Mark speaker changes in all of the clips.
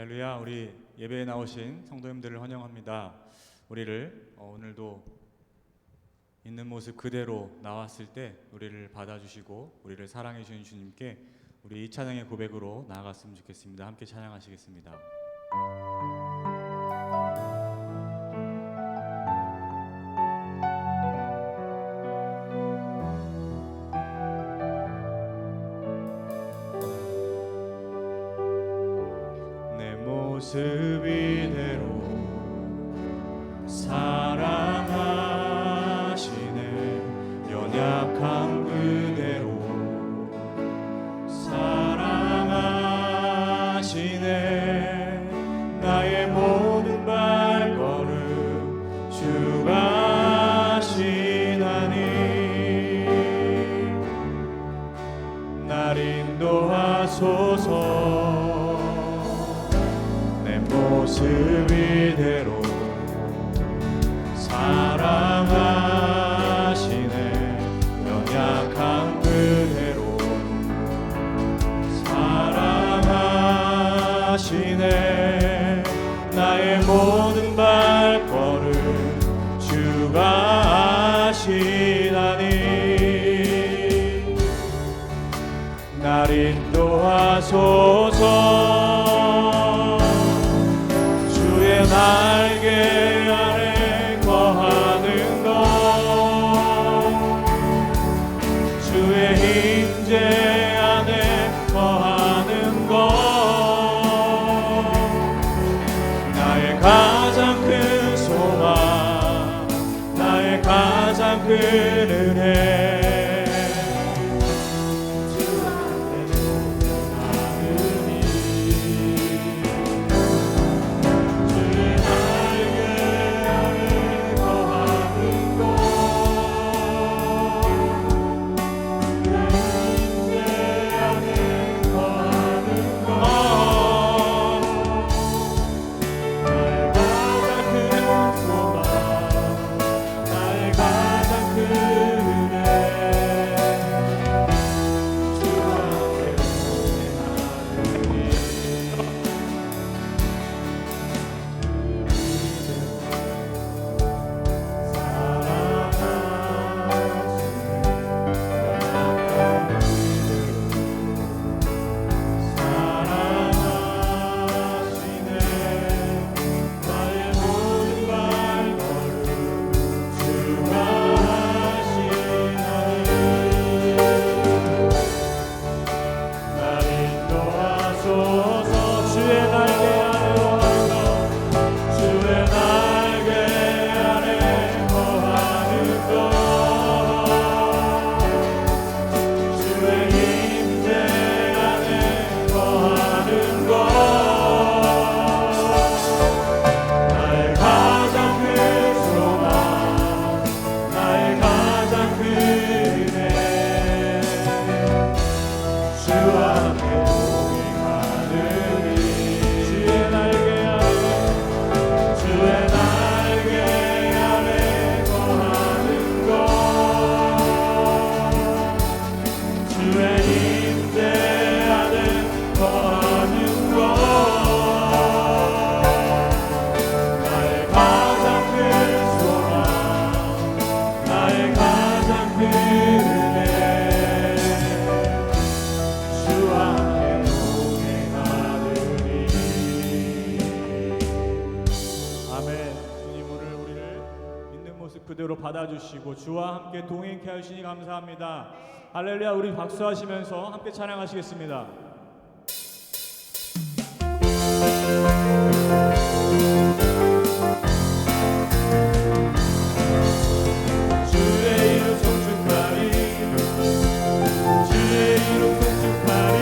Speaker 1: 할렐루야. 우리 예배에 나오신 성도님들을 환영합니다. 우리를 오늘도 있는 모습 그대로 나왔을 때 우리를 받아주시고 우리를 사랑해 주신 주님께 우리 이 찬양의 고백으로 나아갔으면 좋겠습니다. 함께 찬양하시겠습니다. 모습 이대로 사랑하시네. 연약한 그대로 사랑하시네. 나의 모든 발걸음 주가 하시나니 날 인도하소서. 모습 이대로 사랑하시네. 연약한 그대로 사랑하시네. 나의 모든 발걸음 주가 하시나니 날 인도하소서. 날개 아래 거하는 것 주의 임재 안에 거하는 것 나의 가장 큰 소망 나의 가장 큰 은혜 그대로 받아주시고 주와 함께 동행케 하시니 감사합니다. 할렐루야. 우리 박수하시면서 함께 찬양하시겠습니다. 주의 이름 송축하리 주의 이름 송축하리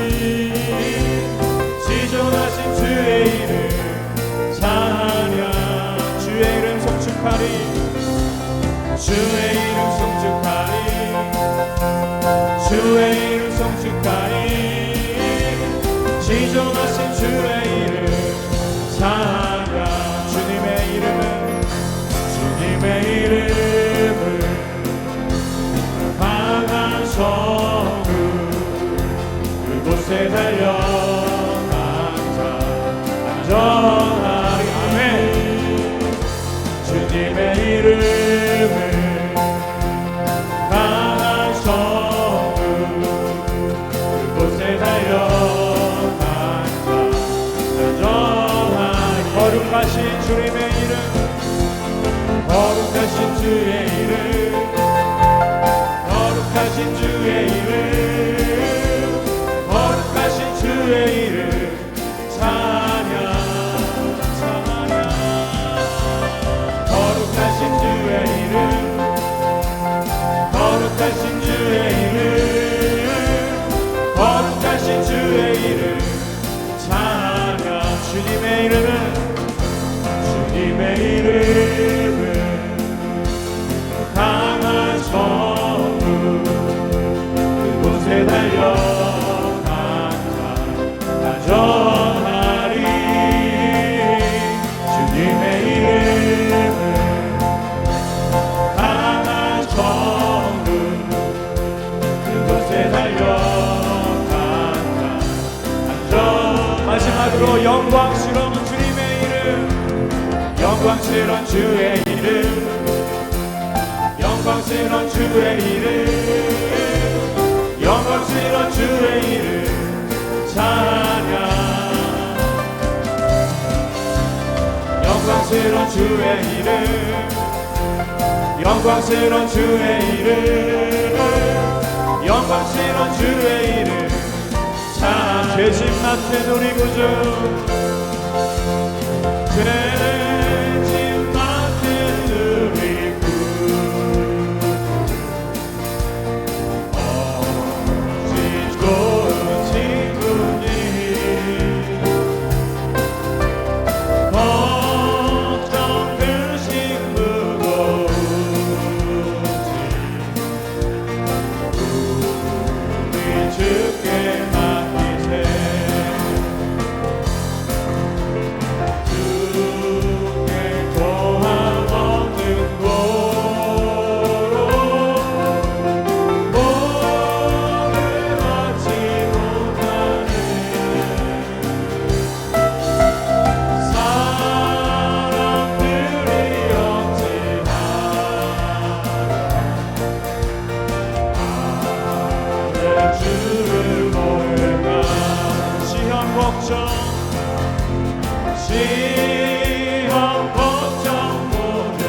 Speaker 1: 지존하신 주의 이름 찬양 주의 이름 송축하리 주의 이름 송축하리 주의 이름 송축하리 지존하신 주의 이름 찬양 주님의 이름은 강한 성읍 그곳에 달려 거룩하신 주의 이름, 거룩하신 주의 이름, 거룩하신 주의 이름 찬양 찬양. 거룩하신 주의 이름, 거룩하신 주의 이름, 거룩하신 주의 이름 찬양. 주님의 이름은, 주님의 이름은 강한 성문, 그곳에 달려간 자 안전하리. 주님의 이름은 강한 성문, 그곳에 달려간 자 안전. 마지막으로 영광스러운 주님의 이름, 영광스러운 주의 이름, 영광스러운 주의 이름, 영광스러운 주의 이름 찬양. 영광스러운 주의 이름, 영광스러운 주의 이름, 영광스러운 주의 이름 찬양. 죄짐 맡은 우리 구주, 죄짐 맡은 우리 구주, 어찌 좋은 친구니, 걱정 근심 무거운지 우리 주께 맡기세. 주께 도움 얻는 곳으로 몸을 받지 못하는 사람들이 없지만 나를 주를 모을까. 시험 걱정, 시험 걱정 모든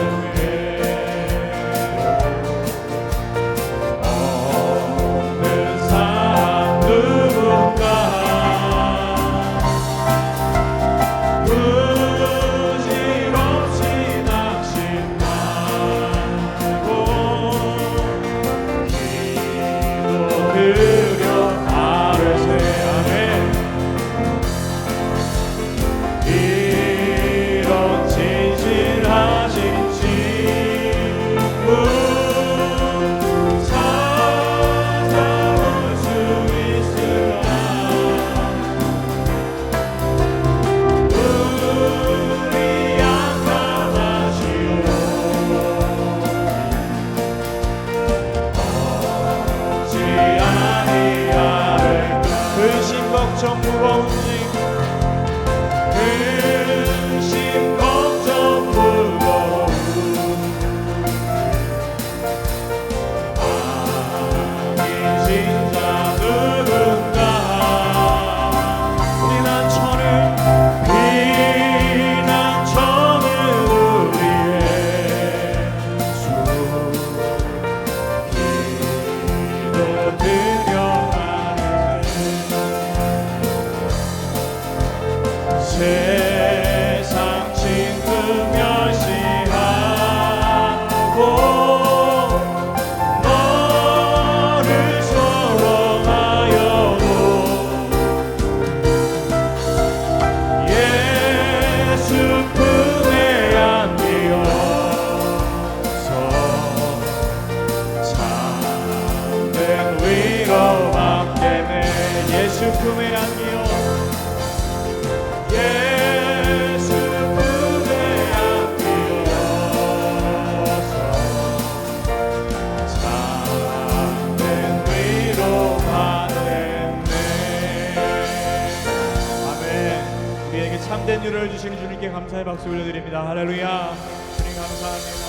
Speaker 1: 없는 사람 누군가 부질없이 낙심 말고 기도 드려 아뢰세. 아멘. 이런 진실하신 친구 찾아올 수 있으라. 우리 양감하시오. 어찌 아니하를까. 근심 걱정 무거운 짐, 근심 걱정 무거운 아닌 자 누군가. 피난처는 우리의 주, 기도 드려 아뢰세. 세상 친구 멸시하고 너를 소롱하여도 예수 품에 안기어서 참된 위로 받게 돼. 예수 품에 안기어, 예수 품에 안기어서 참된 위로 받았네. 아멘. 우리에게 참된 위로를 주시는 주님께 감사의 박수 올려드립니다. 할렐루야. 주님 감사합니다.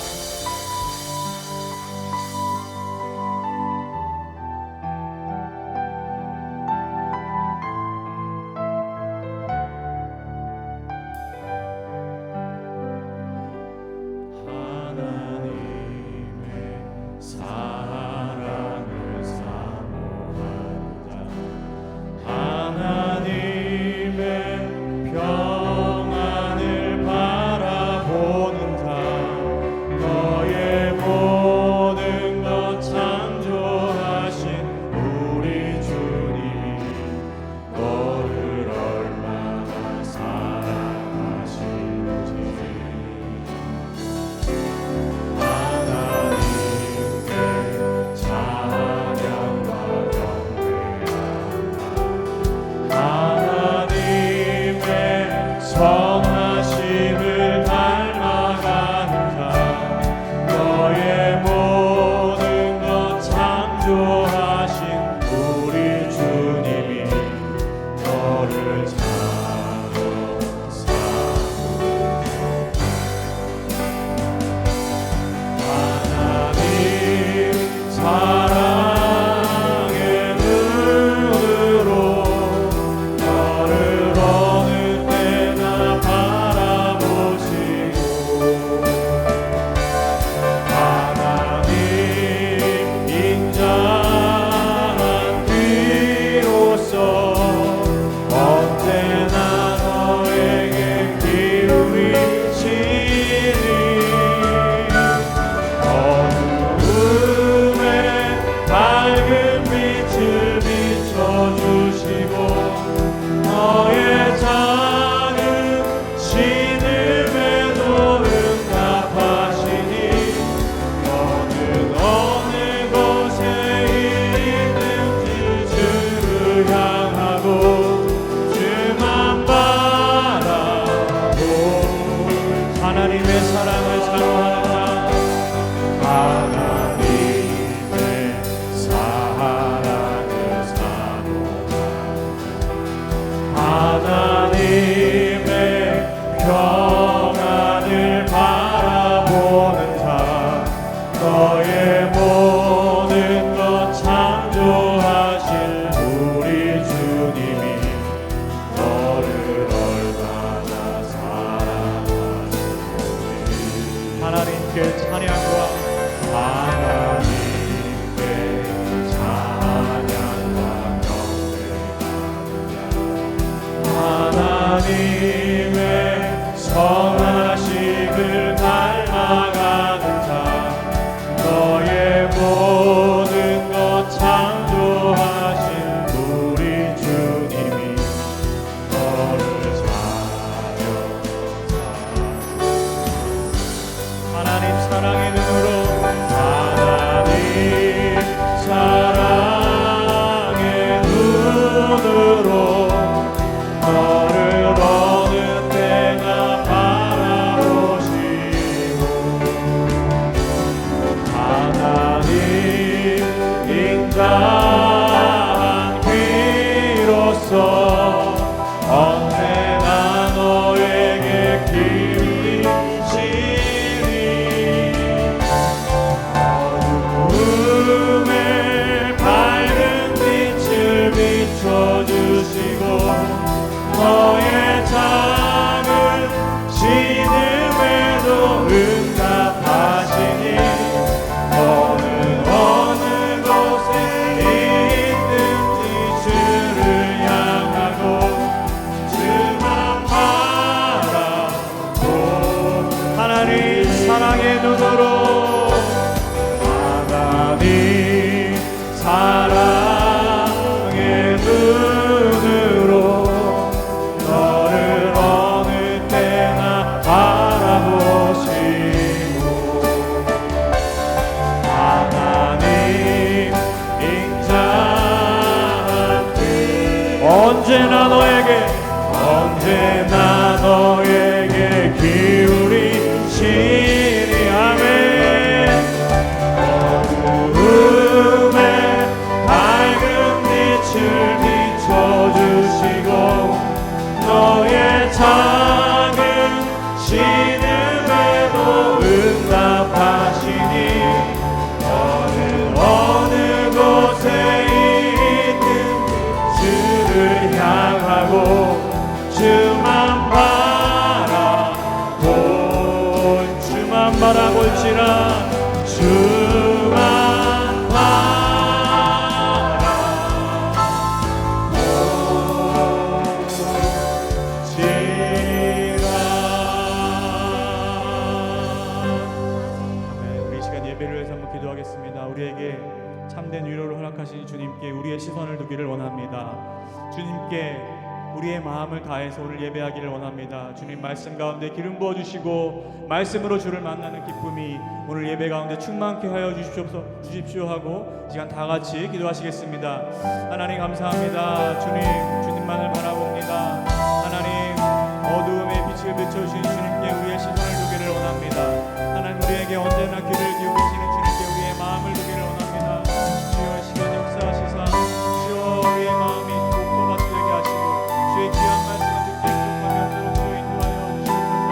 Speaker 1: 하나님 예배를 위해서 한번 기도하겠습니다. 우리에게 참된 위로를 허락하신 주님께 우리의 시선을 두기를 원합니다. 주님께 우리의 마음을 다해서 오늘 예배하기를 원합니다. 주님 말씀 가운데 기름 부어주시고 말씀으로 주를 만나는 기쁨이 오늘 예배 가운데 충만케 하여 주십시오 하고 이 시간 다 같이 기도하시겠습니다. 하나님 감사합니다. 주님만을 바라봅니다. 하나님 어두움에 빛을 비춰주신 주님께 우리의 시선을 두기를 원합니다. 하나님 우리에게 언제나 귀를 기울이시는 주님께 우리의 마음을 두기를 원합니다. 주여 시간 역사하시사 주여 우리의 마음이 복도밭 되게 하시고 주의 귀한 말씀을 듣게 촉하며 주로 인도하여 주시옵소서.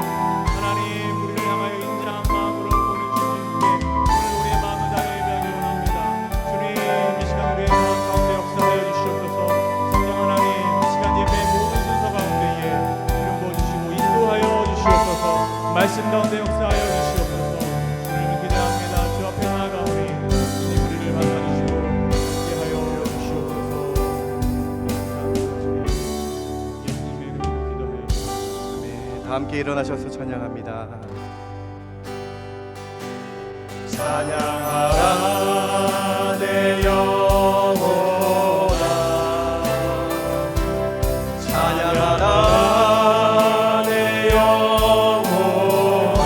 Speaker 1: 하나님 우리를 향하여 인자한 마음으로 보는 주님께 오늘 우리의 마음을 다해 예배하기를 원합니다. 주님 이 시간 우리의 마음 가운데 역사하여 주시옵소서. 성령 하나님 이 시간 예배의 모든 순서 가운데에 기름 부어주시고 인도하여 주시옵소서. 말씀 가운데 역사하여 주시옵소서. 주님을 기대합니다. 주 앞에 나아가오니 주님 우리를 만나주시고 함께 하여 주시옵소서. 예수님의 이름으로 기도하여 주옵소서.
Speaker 2: 다 함께 일어나셔서 찬양합니다. 찬양하라 내 영혼아, 찬양하라 내 영혼아,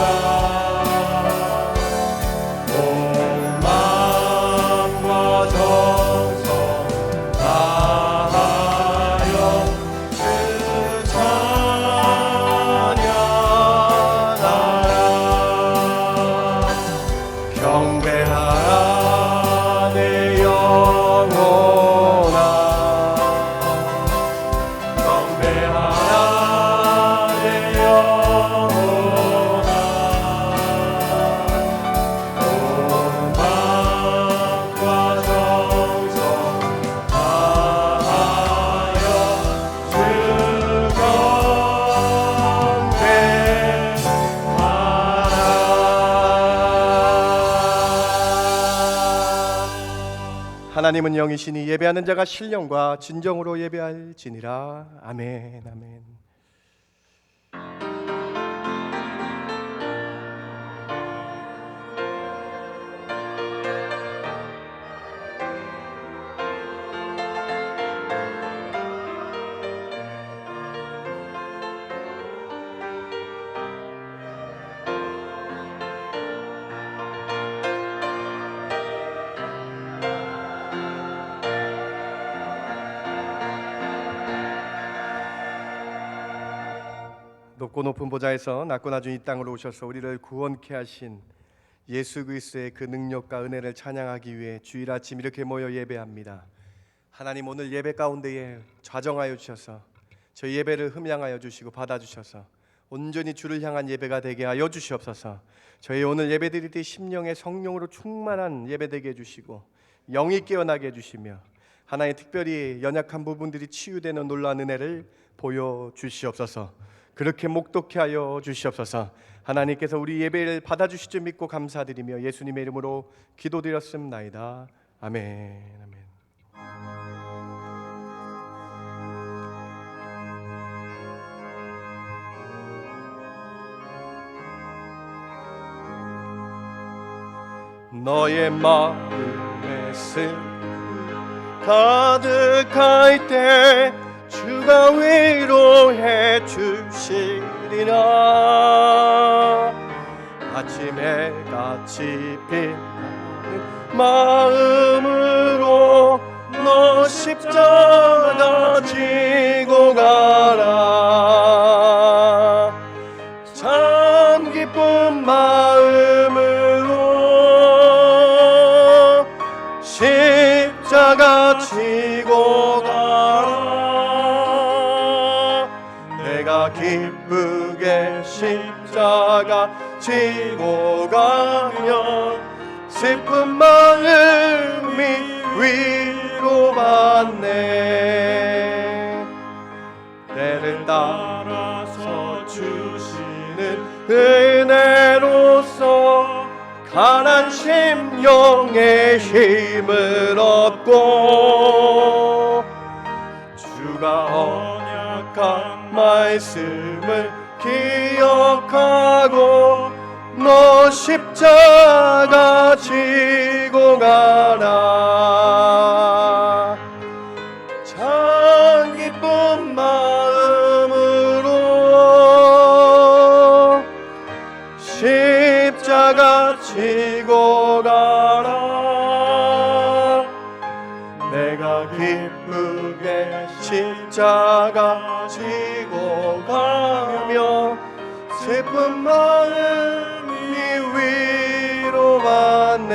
Speaker 2: 온 마음과 정성 다하여 주 찬양하라. 경배하라 내 영혼아, 경배하라 내 영혼아, 온 마음과 정성 다하여 주 경배하라. 하나님은 영이시니 예배하는 자가 신령과 진정으로 예배할지니라. 아멘. 아멘. 높고 높은 보좌에서 낮고 낮은 이 땅으로 오셔서 우리를 구원케 하신 예수 그리스도의 그 능력과 은혜를 찬양하기 위해 주일 아침 이렇게 모여 예배합니다. 하나님 오늘 예배 가운데에 좌정하여 주셔서 저희 예배를 흠양하여 주시고 받아주셔서 온전히 주를 향한 예배가 되게 하여 주시옵소서. 저희 오늘 예배드릴 때 심령의 성령으로 충만한 예배 되게 해주시고 영이 깨어나게 해주시며 하나님 특별히 연약한 부분들이 치유되는 놀라운 은혜를 보여주시옵소서. 그렇게 목독케 하여 주시옵소서. 하나님께서 우리 예배를 받아주실 줄 믿고 감사드리며 예수님의 이름으로 기도드렸습나이다. 아멘. 아멘. 너의 마음에 슬픔 가득할 때 주가 위로해 주시리라. 아침에 같이 빛나는 마음으로 너 십자가 지고 가라. 참 기쁜 마음으로 십자가 지고 가라. 내가 기쁘게 십자가 지고 가면 슬픈 마음이 위로받네. 때를 따라서 주시는 은혜로서 가난 심령의 힘을 얻고 주가 언약한 말씀을 기억하고 너 십자가 지고 가라. 참 기쁜 마음으로 십자가 지고 가라. 내가 기쁘게 십자가 지고 가며 슬픈 마음이 위로받네.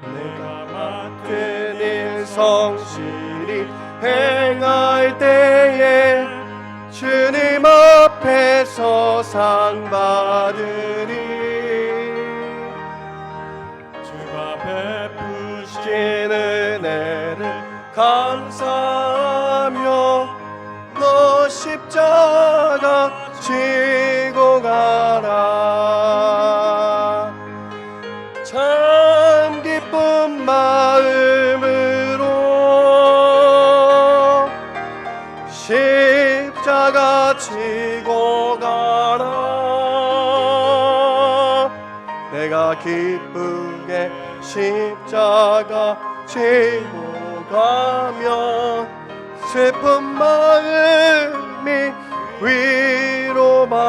Speaker 2: 내가 맡은 일 성실히 행할 때에 주님 앞에서 상 받으리. 주가 베푸신 은혜를 감사하며 너 십자가 지고 가라. 참 기쁜 마음으로 십자가 지고 가라. 내가 기쁘게 십자가 지고 가면 슬픈 마음이 위로받네.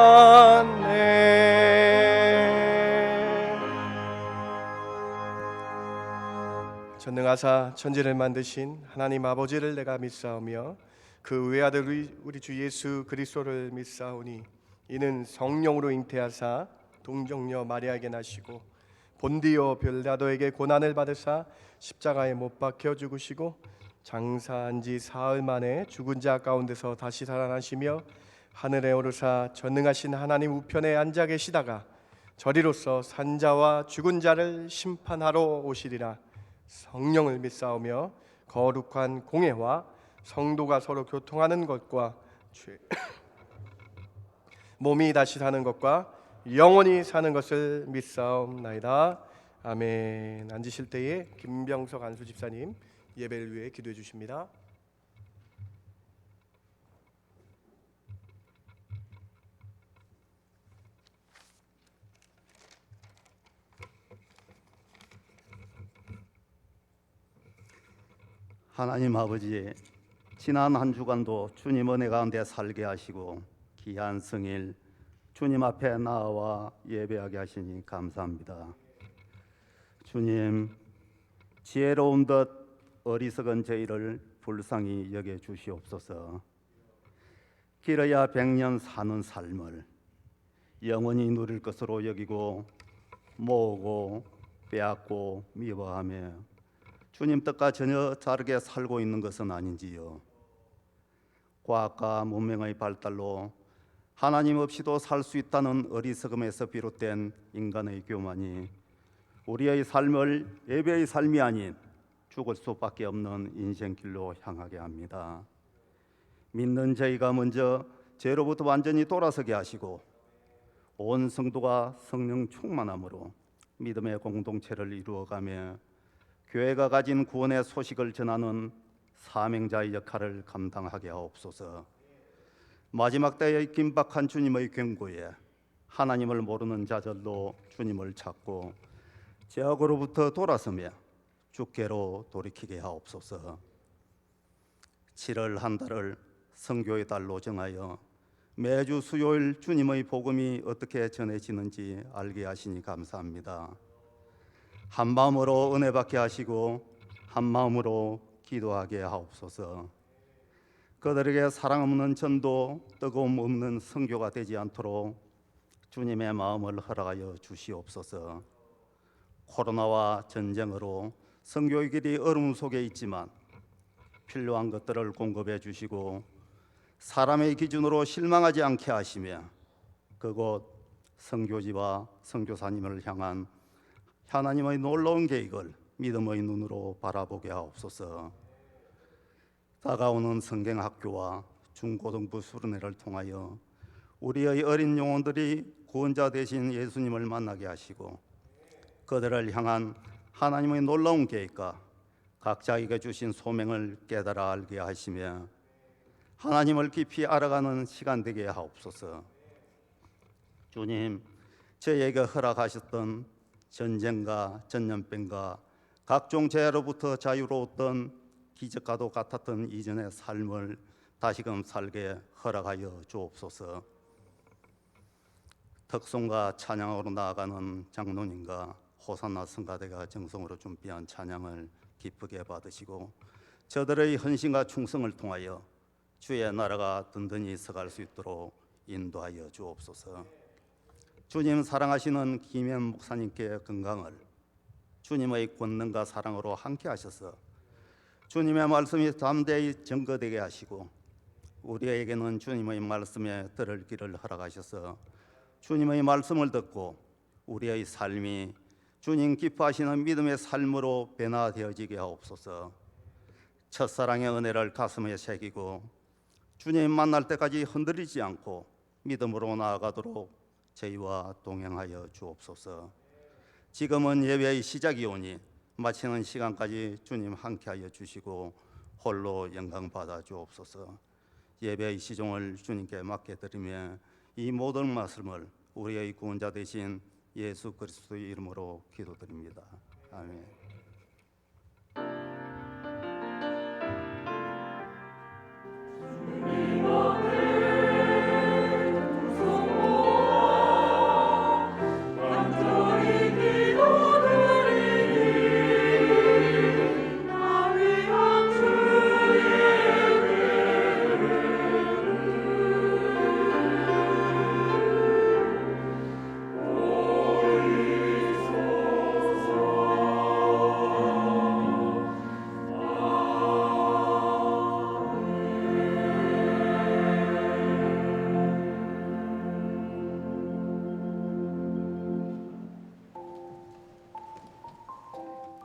Speaker 2: 전능하사 천지를 만드신 하나님 아버지를 내가 믿사오며 그 외아들 우리 주 예수 그리스도를 믿사오니 이는 성령으로 잉태하사 동정녀 마리아에게 나시고 본디오 빌라도에게 고난을 받으사 십자가에 못 박혀 죽으시고 장사한 지 사흘 만에 죽은 자 가운데서 다시 살아나시며 하늘에 오르사 전능하신 하나님 우편에 앉아 계시다가 저리로서 산자와 죽은 자를 심판하러 오시리라. 성령을 믿사오며 거룩한 공회와 성도가 서로 교통하는 것과 몸이 다시 사는 것과 영원히 사는 것을 믿사옵나이다. 아멘. 앉으실 때에 김병석 안수 집사님 예배를 위해 기도해 주십니다.
Speaker 3: 하나님 아버지, 지난 한 주간도 주님 은혜 가운데 살게 하시고 귀한 성일 주님 앞에 나와 예배하게 하시니 감사합니다. 주님, 지혜로운 듯 어리석은 저희를 불쌍히 여겨 주시옵소서. 길어야 100년 사는 삶을 영원히 누릴 것으로 여기고 모으고 빼앗고 미워하며 주님 뜻과 전혀 다르게 살고 있는 것은 아닌지요. 과학과 문명의 발달로 하나님 없이도 살 수 있다는 어리석음에서 비롯된 인간의 교만이 우리의 삶을 예배의 삶이 아닌 죽을 수밖에 없는 인생길로 향하게 합니다. 믿는 저희가 먼저 죄로부터 완전히 돌아서게 하시고 온 성도가 성령 충만함으로 믿음의 공동체를 이루어가며 교회가 가진 구원의 소식을 전하는 사명자의 역할을 감당하게 하옵소서. 마지막 때의 긴박한 주님의 경고에 하나님을 모르는 자들도 주님을 찾고 죄악으로부터 돌아서며 주께로 돌이키게 하옵소서. 7월 한 달을 성교의 달로 정하여 매주 수요일 주님의 복음이 어떻게 전해지는지 알게 하시니 감사합니다. 한 마음으로 은혜 받게 하시고 한 마음으로 기도하게 하옵소서. 그들에게 사랑 없는 전도, 뜨거움 없는 선교가 되지 않도록 주님의 마음을 허락하여 주시옵소서. 코로나와 전쟁으로 선교의 길이 어려움 속에 있지만 필요한 것들을 공급해 주시고 사람의 기준으로 실망하지 않게 하시며 그곳 선교지와 선교사님을 향한 하나님의 놀라운 계획을 믿음의 눈으로 바라보게 하옵소서. 다가오는 성경학교와 중고등부 수련회를 통하여 우리의 어린 영혼들이 구원자 되신 예수님을 만나게 하시고 그들을 향한 하나님의 놀라운 계획과 각자에게 주신 소명을 깨달아 알게 하시며 하나님을 깊이 알아가는 시간 되게 하옵소서. 주님, 저희에게 허락하셨던 전쟁과 전염병과 각종 재해로부터 자유로웠던 기적과도 같았던 이전의 삶을 다시금 살게 허락하여 주옵소서. 덕송과 찬양으로 나아가는 장로님과 호산나 성가대가 정성으로 준비한 찬양을 기쁘게 받으시고 저들의 헌신과 충성을 통하여 주의 나라가 든든히 서갈 수 있도록 인도하여 주옵소서. 주님 사랑하시는 김현 목사님께 건강을, 주님의 권능과 사랑으로 함께 하셔서 주님의 말씀이 담대히 증거되게 하시고 우리에게는 주님의 말씀에 들을 길을 허락하셔서 주님의 말씀을 듣고 우리의 삶이 주님 기뻐하시는 믿음의 삶으로 변화되어지게 하옵소서. 첫사랑의 은혜를 가슴에 새기고 주님 만날 때까지 흔들리지 않고 믿음으로 나아가도록 저희와 동행하여 주옵소서. 지금은 예배의 시작이오니 마치는 시간까지 주님 함께하여 주시고 홀로 영광 받아 주옵소서. 예배의 시종을 주님께 맡겨드리며 이 모든 말씀을 우리의 구원자 되신 예수 그리스도의 이름으로 기도드립니다. 아멘.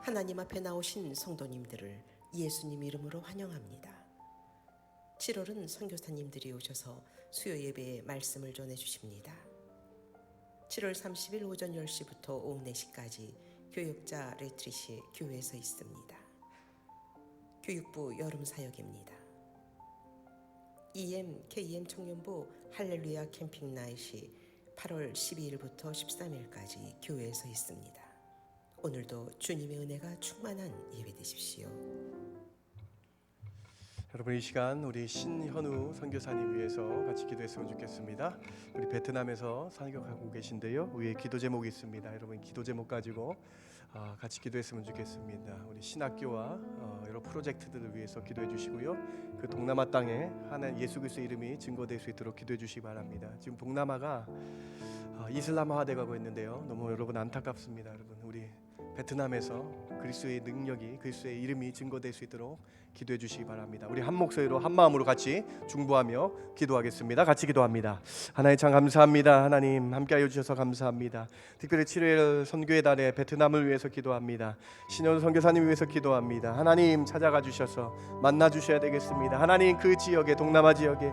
Speaker 4: 하나님 앞에 나오신 성도님들을 예수님 이름으로 환영합니다. 7월은 선교사님들이 오셔서 수요 예배에 말씀을 전해주십니다. 7월 30일 오전 10시부터 오후 4시까지 교역자 레트릿이 교회에서 있습니다. 교육부 여름 사역입니다. EM, KM 청년부 할렐루야 캠핑 나잇이 8월 12일부터 13일까지 교회에서 있습니다. 오늘도 주님의 은혜가 충만한 예배 되십시오.
Speaker 2: 여러분, 이 시간 우리 신현우 선교사님 위해서 같이 기도했으면 좋겠습니다. 우리 베트남에서 사역하고 계신데요, 위에 기도 제목이 있습니다. 여러분, 기도 제목 가지고 같이 기도했으면 좋겠습니다. 우리 신학교와 여러 프로젝트들을 위해서 기도해 주시고요, 그 동남아 땅에 하나님 예수 그리스도의 이름이 증거될 수 있도록 기도해 주시기 바랍니다. 지금 동남아가 이슬람화돼 가고 있는데요, 너무 여러분 안타깝습니다. 여러분, 우리 베트남에서 그리스도의 능력이, 그리스도의 이름이 증거될 수 있도록 기도해 주시기 바랍니다. 우리 한 목소리로 한 마음으로 같이 중보하며 기도하겠습니다. 같이 기도합니다. 하나님 참 감사합니다. 하나님 함께하여 주셔서 감사합니다. 특별히 7일 선교의 달에 베트남을 위해서 기도합니다. 신현 선교사님 위해서 기도합니다. 하나님 찾아가 주셔서 만나 주셔야 되겠습니다. 하나님 그 지역에, 동남아 지역에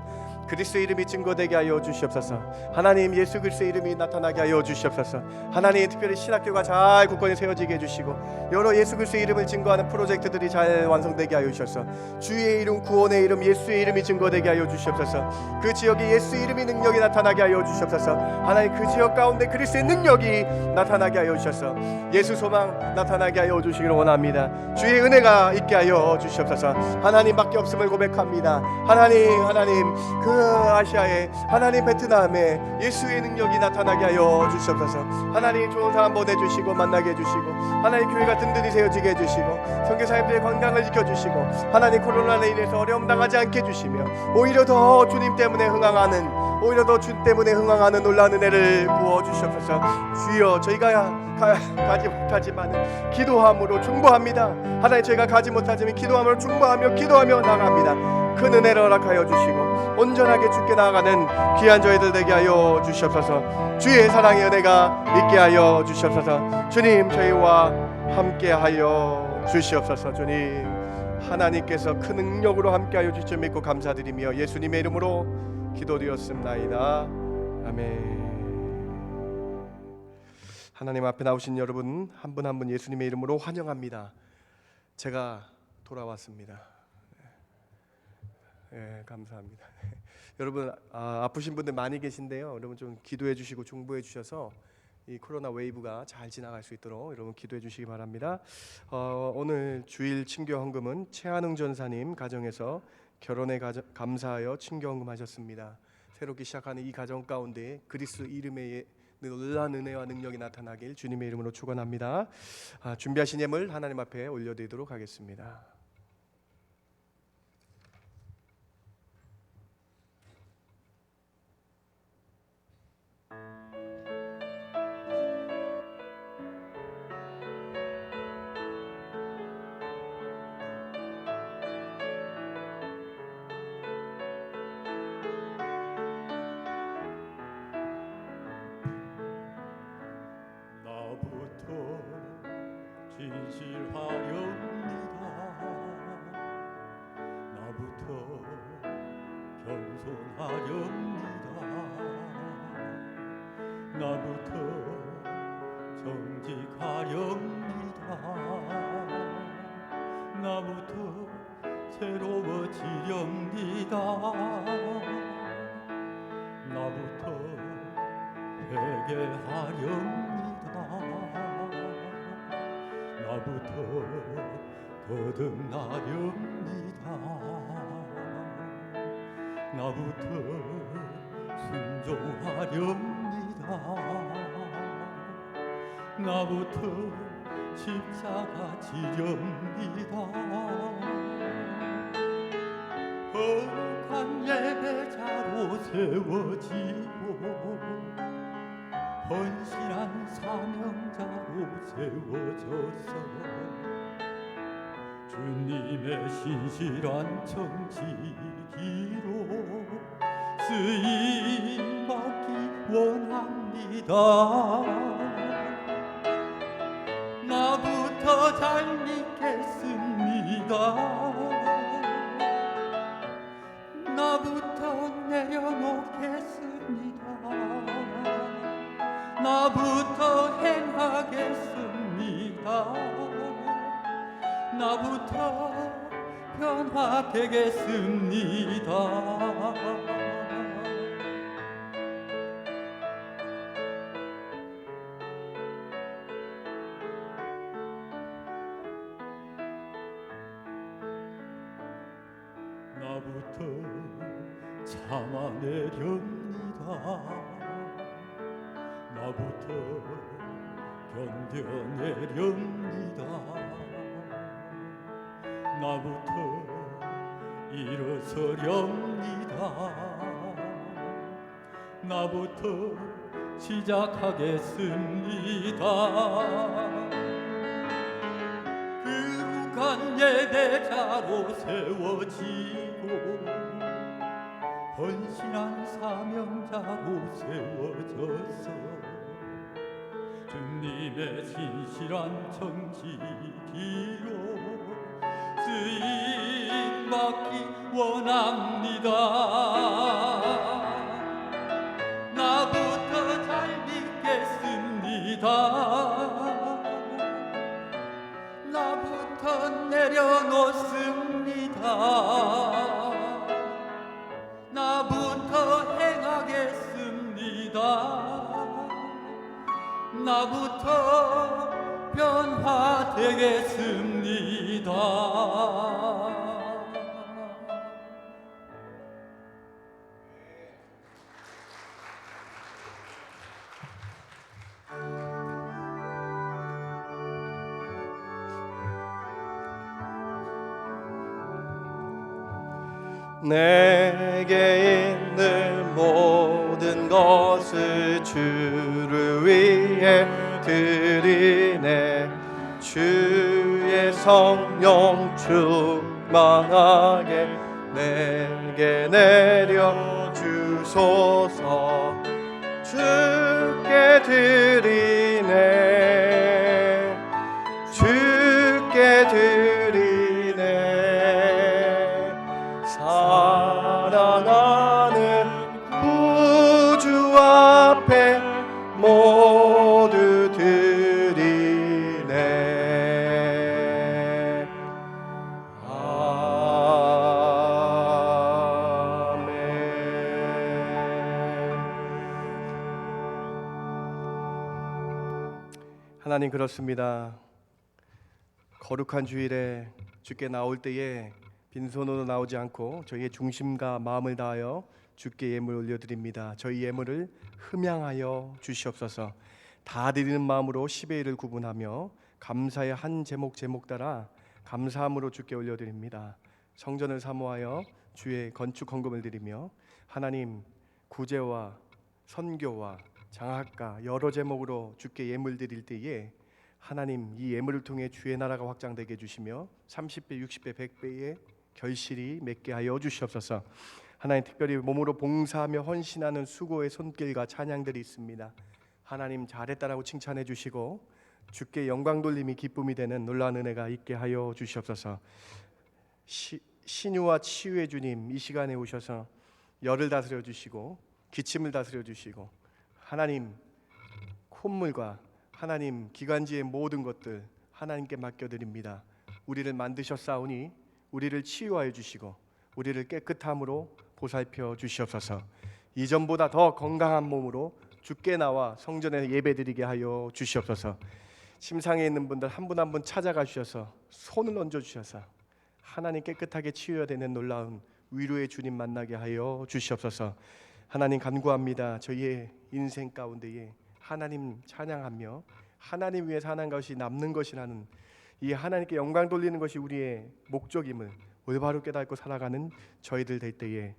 Speaker 2: 그리스도의 이름이 증거되게 하여 주시옵소서. 하나님 예수 그리스도의 이름이 나타나게 하여 주시옵소서. 하나님 특별히 신학교가 잘 굳건히 세워지게 해주시고 여러 예수 그리스도의 이름을 증거하는 프로젝트들이 잘 완성되게 하여 주셔서 주의 이름, 구원의 이름, 예수의 이름이 증거되게 하여 주시옵소서. 그 지역에 예수의 이름이 능력이 나타나게 하여 주시옵소서. 하나님 그 지역 가운데 그리스도의 능력이 나타나게 하여 주셔서 예수 소망 나타나게 하여 주시기를 원합니다. 주의 은혜가 있게 하여 주시옵소서. 하나님밖에 없음을 고백합니다. 하나님 그 아시아에, 하나님 베트남에 예수의 능력이 나타나게 하여 주시옵소서. 하나님 좋은 사람 보내주시고 만나게 해주시고 하나님 교회가 든든히 세워지게 해주시고 선교사님들의 건강을 지켜주시고 하나님 코로나로 인해서 어려움 당하지 않게 해주시며 오히려 더 주님 때문에 흥황하는, 오히려 더 주 때문에 흥황하는 놀라운 은혜를 부어주시옵소서. 주여, 저희가 가지 못하지만 기도함으로 중보합니다. 하나님 저희가 가지 못하지만 기도함으로 중보하며 기도하며 나갑니다. 큰 은혜를 허락하여 주시고 온전하게 주께 나아가는 귀한 저희들 되게 하여 주시옵소서. 주의 사랑의 은혜가 있게 하여 주시옵소서. 주님 저희와 함께 하여 주시옵소서. 주님 하나님께서 큰 능력으로 함께 하여 주실 줄 믿고 감사드리며 예수님의 이름으로 기도드렸습나이다. 아멘. 하나님 앞에 나오신 여러분 한 분 한 분 예수님의 이름으로 환영합니다. 제가 돌아왔습니다. 감사합니다. 여러분 아프신 분들 많이 계신데요, 여러분 좀 기도해 주시고 중보해 주셔서 이 코로나 웨이브가 잘 지나갈 수 있도록 여러분 기도해 주시기 바랍니다. 오늘 주일 친교 헌금은 최한웅 전사님 가정에서 결혼에 감사하여 친교 헌금하셨습니다. 새롭게 시작하는 이 가정 가운데 그리스도 이름의 놀라운 은혜와 능력이 나타나길 주님의 이름으로 축원합니다. 준비하신 예물 하나님 앞에 올려드리도록 하겠습니다.
Speaker 1: 나부터 진실하렵니다. 나부터 겸손하렵니다. 나부터 정직하렵니다. 나부터 새로워지렵니다. 나부터 회개하렵니다. 나부터 거듭나렵니다. 나부터 순종하렵니다. 나부터 십자가 지렵니다. 거룩한 예배자로 세워지고 헌신한 사명자로 세워져서 주님의 신실한 청지기로 쓰임받기 원합니다. 나부터 잘 믿겠습니다. 나부터 내려놓겠습니다. 나부터 행하겠습니다. 나부터 변화되겠습니다. 나부터 참아내렵니다. 나부터 견뎌내렵니다. 나부터 일어서렵니다. 나부터 시작하겠습니다. 거룩한 예배자로 세워지고 헌신한 사명자로 세워져서 주님의 신실한 청지기로 쓰임받기 원합니다. 나부터 잘 믿겠습니다. 나부터 내려놓습니다. 나부터 행하겠습니다. 나부터 변화되겠습니다.
Speaker 2: 내게 있는 모든 것을 주를 위해 드리네. 주의 성령 충만하게 내게 내려 주소서. 주께 드리네. 주께 드리네. 사랑하는 구주 앞에 모두 드리네. 아멘. 하나님, 그렇습니다. 거룩한 주일에 주께 나올 때에 빈손으로 나오지 않고 저희의 중심과 마음을 다하여 주께 예물 올려드립니다. 저희 예물을 흠양하여 주시옵소서. 다 드리는 마음으로 10의 1을 구분하며 감사의 한 제목 제목 따라 감사함으로 주께 올려드립니다. 성전을 사모하여 주의 건축 헌금을 드리며 하나님, 구제와 선교와 장학과 여러 제목으로 주께 예물 드릴 때에 하나님, 이 예물을 통해 주의 나라가 확장되게 해주시며 30배, 60배, 100배의 결실이 맺게 하여 주시옵소서. 하나님, 특별히 몸으로 봉사하며 헌신하는 수고의 손길과 찬양들이 있습니다. 하나님, 잘했다라고 칭찬해 주시고 주께 영광 돌림이 기쁨이 되는 놀라운 은혜가 있게 하여 주시옵소서. 신유와 치유의 주님, 이 시간에 오셔서 열을 다스려 주시고 기침을 다스려 주시고 하나님, 콧물과 하나님 기관지의 모든 것들 하나님께 맡겨드립니다. 우리를 만드셨사오니 우리를 치유하여 주시고 우리를 깨끗함으로 보살펴 주시옵소서. 이전보다 더 건강한 몸으로 주께 나와 성전에 예배드리게 하여 주시옵소서. 침상에 있는 분들 한 분 한 분 찾아가 주셔서 손을 얹어 주셔서 하나님 깨끗하게 치유해야 되는 놀라운 위로의 주님 만나게 하여 주시옵소서. 하나님, 간구합니다. 저희의 인생 가운데에 하나님 찬양하며 하나님 위해 사는 것이 남는 것이라는 이 하나님께 영광 돌리는 것이 우리의 목적임을 올바로 깨닫고 살아가는 저희들 될 때에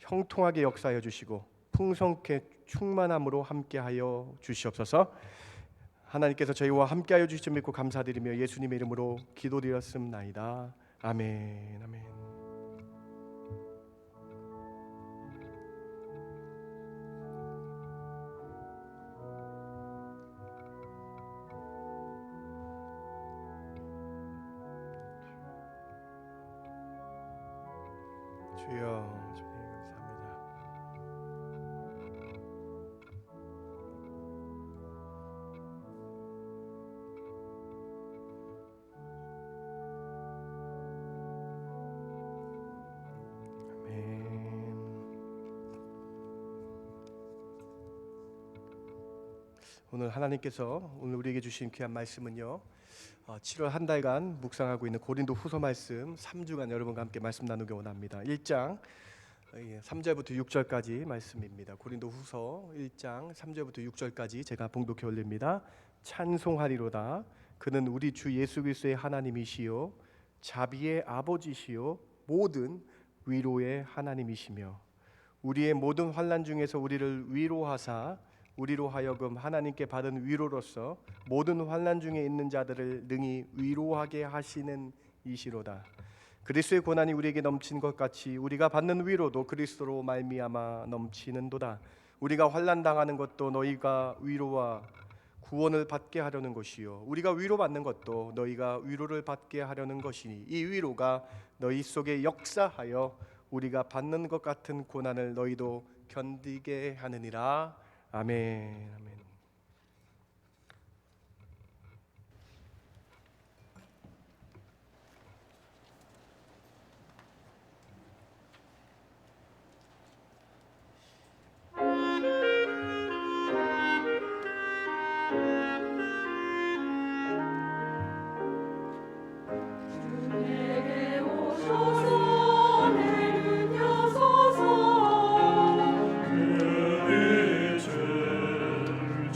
Speaker 2: 형통하게 역사하여 주시고 풍성케 충만함으로 함께하여 주시옵소서. 하나님께서 저희와 함께하여 주실 믿고 감사드리며 예수님의 이름으로 기도드렸습나이다. 아멘. 아멘. 주여, 주님 감사합니다. 아멘. 오늘 하나님께서 오늘 우리에게 주신 귀한 말씀은요, 7월 한 달간 묵상하고 있는 고린도 후서 말씀 3주간 여러분과 함께 말씀 나누기 원합니다. 1장 3절부터 6절까지 말씀입니다. 고린도 후서 1장 3절부터 6절까지 제가 봉독해 올립니다. 찬송하리로다. 그는 우리 주 예수 그리스도의 하나님이시요 자비의 아버지시요 모든 위로의 하나님이시며 우리의 모든 환난 중에서 우리를 위로하사 우리로 하여금 하나님께 받은 위로로서 모든 환난 중에 있는 자들을 능히 위로하게 하시는 이시로다. 그리스도의 고난이 우리에게 넘친 것 같이 우리가 받는 위로도 그리스도로 말미암아 넘치는도다. 우리가 환난 당하는 것도 너희가 위로와 구원을 받게 하려는 것이요 우리가 위로받는 것도 너희가 위로를 받게 하려는 것이니 이 위로가 너희 속에 역사하여 우리가 받는 것 같은 고난을 너희도 견디게 하느니라. 아멘. 아멘.
Speaker 5: 주에게 오셔서 내는 여소서 그 빛을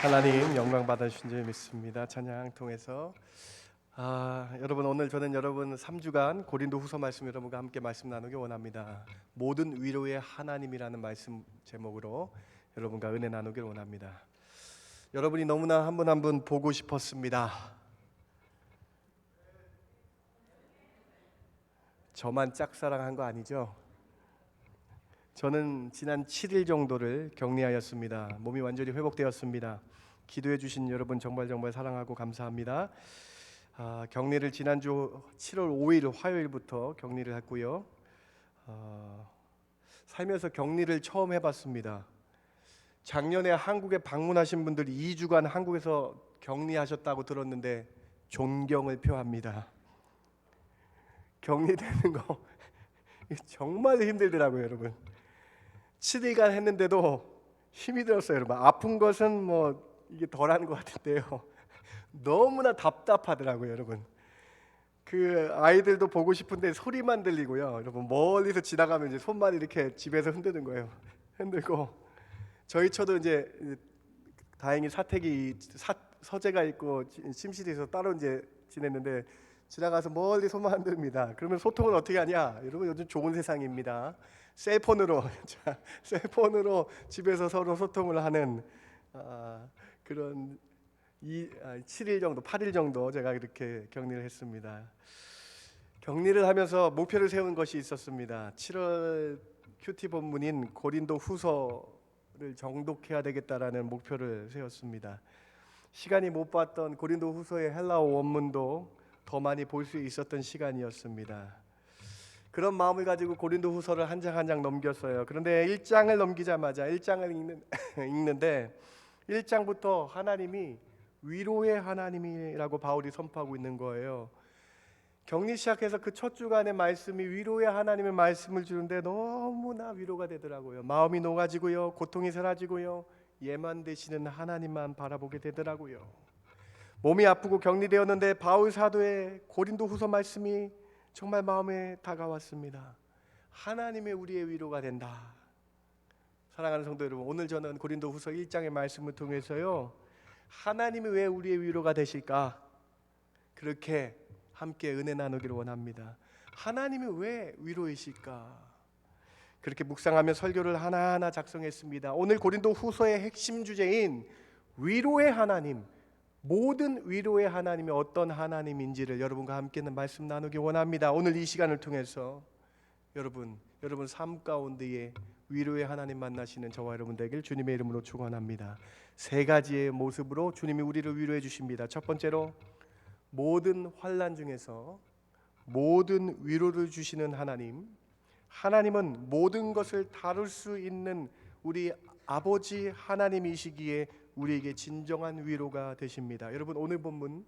Speaker 2: 하나님 영광 받으신 줄 믿습니다. 찬양 통해서 여러분 오늘 저는 여러분 3주간 고린도 후서 말씀 여러분과 함께 말씀 나누기 원합니다. 모든 위로의 하나님이라는 말씀 제목으로 여러분과 은혜 나누기를 원합니다. 여러분이 너무나 한 분 한 분 보고 싶었습니다. 저만 짝사랑한 거 아니죠? 저는 지난 7일 정도를 격리하였습니다. 몸이 완전히 회복되었습니다. 기도해 주신 여러분 정말 사랑하고 감사합니다. 격리를 지난주 7월 5일 화요일부터 격리를 했고요. 살면서 격리를 처음 해봤습니다. 작년에 한국에 방문하신 분들이 2주간 한국에서 격리하셨다고 들었는데 존경을 표합니다. 격리되는 거 정말 힘들더라고요, 여러분. 7일간 했는데도 힘이 들었어요, 여러분. 아픈 것은 뭐 이게 덜한 것 같은데요. 너무나 답답하더라고요, 여러분. 그 아이들도 보고 싶은데 소리만 들리고요, 여러분. 멀리서 지나가면 이제 손만 이렇게 집에서 흔드는 거예요. 흔들고 저희 처도 이제 다행히 사택이 서재가 있고 침실에서 따로 이제 지냈는데 지나가서 멀리 손만 흔듭니다. 그러면 소통은 어떻게 하냐? 여러분 요즘 좋은 세상입니다. 셀폰으로 집에서 서로 소통을 하는 그런 7일 정도, 8일 정도 제가 이렇게 격리를 했습니다. 격리를 하면서 목표를 세운 것이 있었습니다. 7월 큐티 본문인 고린도 후서를 정독해야 되겠다라는 목표를 세웠습니다. 시간이 못 봤던 고린도 후서의 헬라어 원문도 더 많이 볼 수 있었던 시간이었습니다. 그런 마음을 가지고 고린도 후서를 한 장 한 장 넘겼어요. 그런데 1장을 넘기자마자 1장을 읽는데 1장부터 하나님이 위로의 하나님이라고 바울이 선포하고 있는 거예요. 격리 시작해서 그 첫 주간의 말씀이 위로의 하나님의 말씀을 주는데 너무나 위로가 되더라고요. 마음이 녹아지고요, 고통이 사라지고요, 예만 되시는 하나님만 바라보게 되더라고요. 몸이 아프고 격리되었는데 바울 사도의 고린도 후서 말씀이 정말 마음에 다가왔습니다. 하나님의 우리의 위로가 된다. 사랑하는 성도 여러분, 오늘 저는 고린도 후서 1장의 말씀을 통해서요, 하나님이 왜 우리의 위로가 되실까? 그렇게 함께 은혜 나누기를 원합니다. 하나님이 왜 위로이실까? 그렇게 묵상하며 설교를 하나하나 작성했습니다. 오늘 고린도 후서의 핵심 주제인 위로의 하나님, 모든 위로의 하나님이 어떤 하나님인지를 여러분과 함께는 말씀 나누기 원합니다. 오늘 이 시간을 통해서 여러분 삶 가운데에 위로의 하나님 만나시는 저와 여러분 되길 주님의 이름으로 축원합니다. 세 가지의 모습으로 주님이 우리를 위로해 주십니다. 첫 번째로 모든 환난 중에서 모든 위로를 주시는 하나님, 하나님은 모든 것을 다룰 수 있는 우리 아버지 하나님이시기에 우리에게 진정한 위로가 되십니다. 여러분 오늘 본문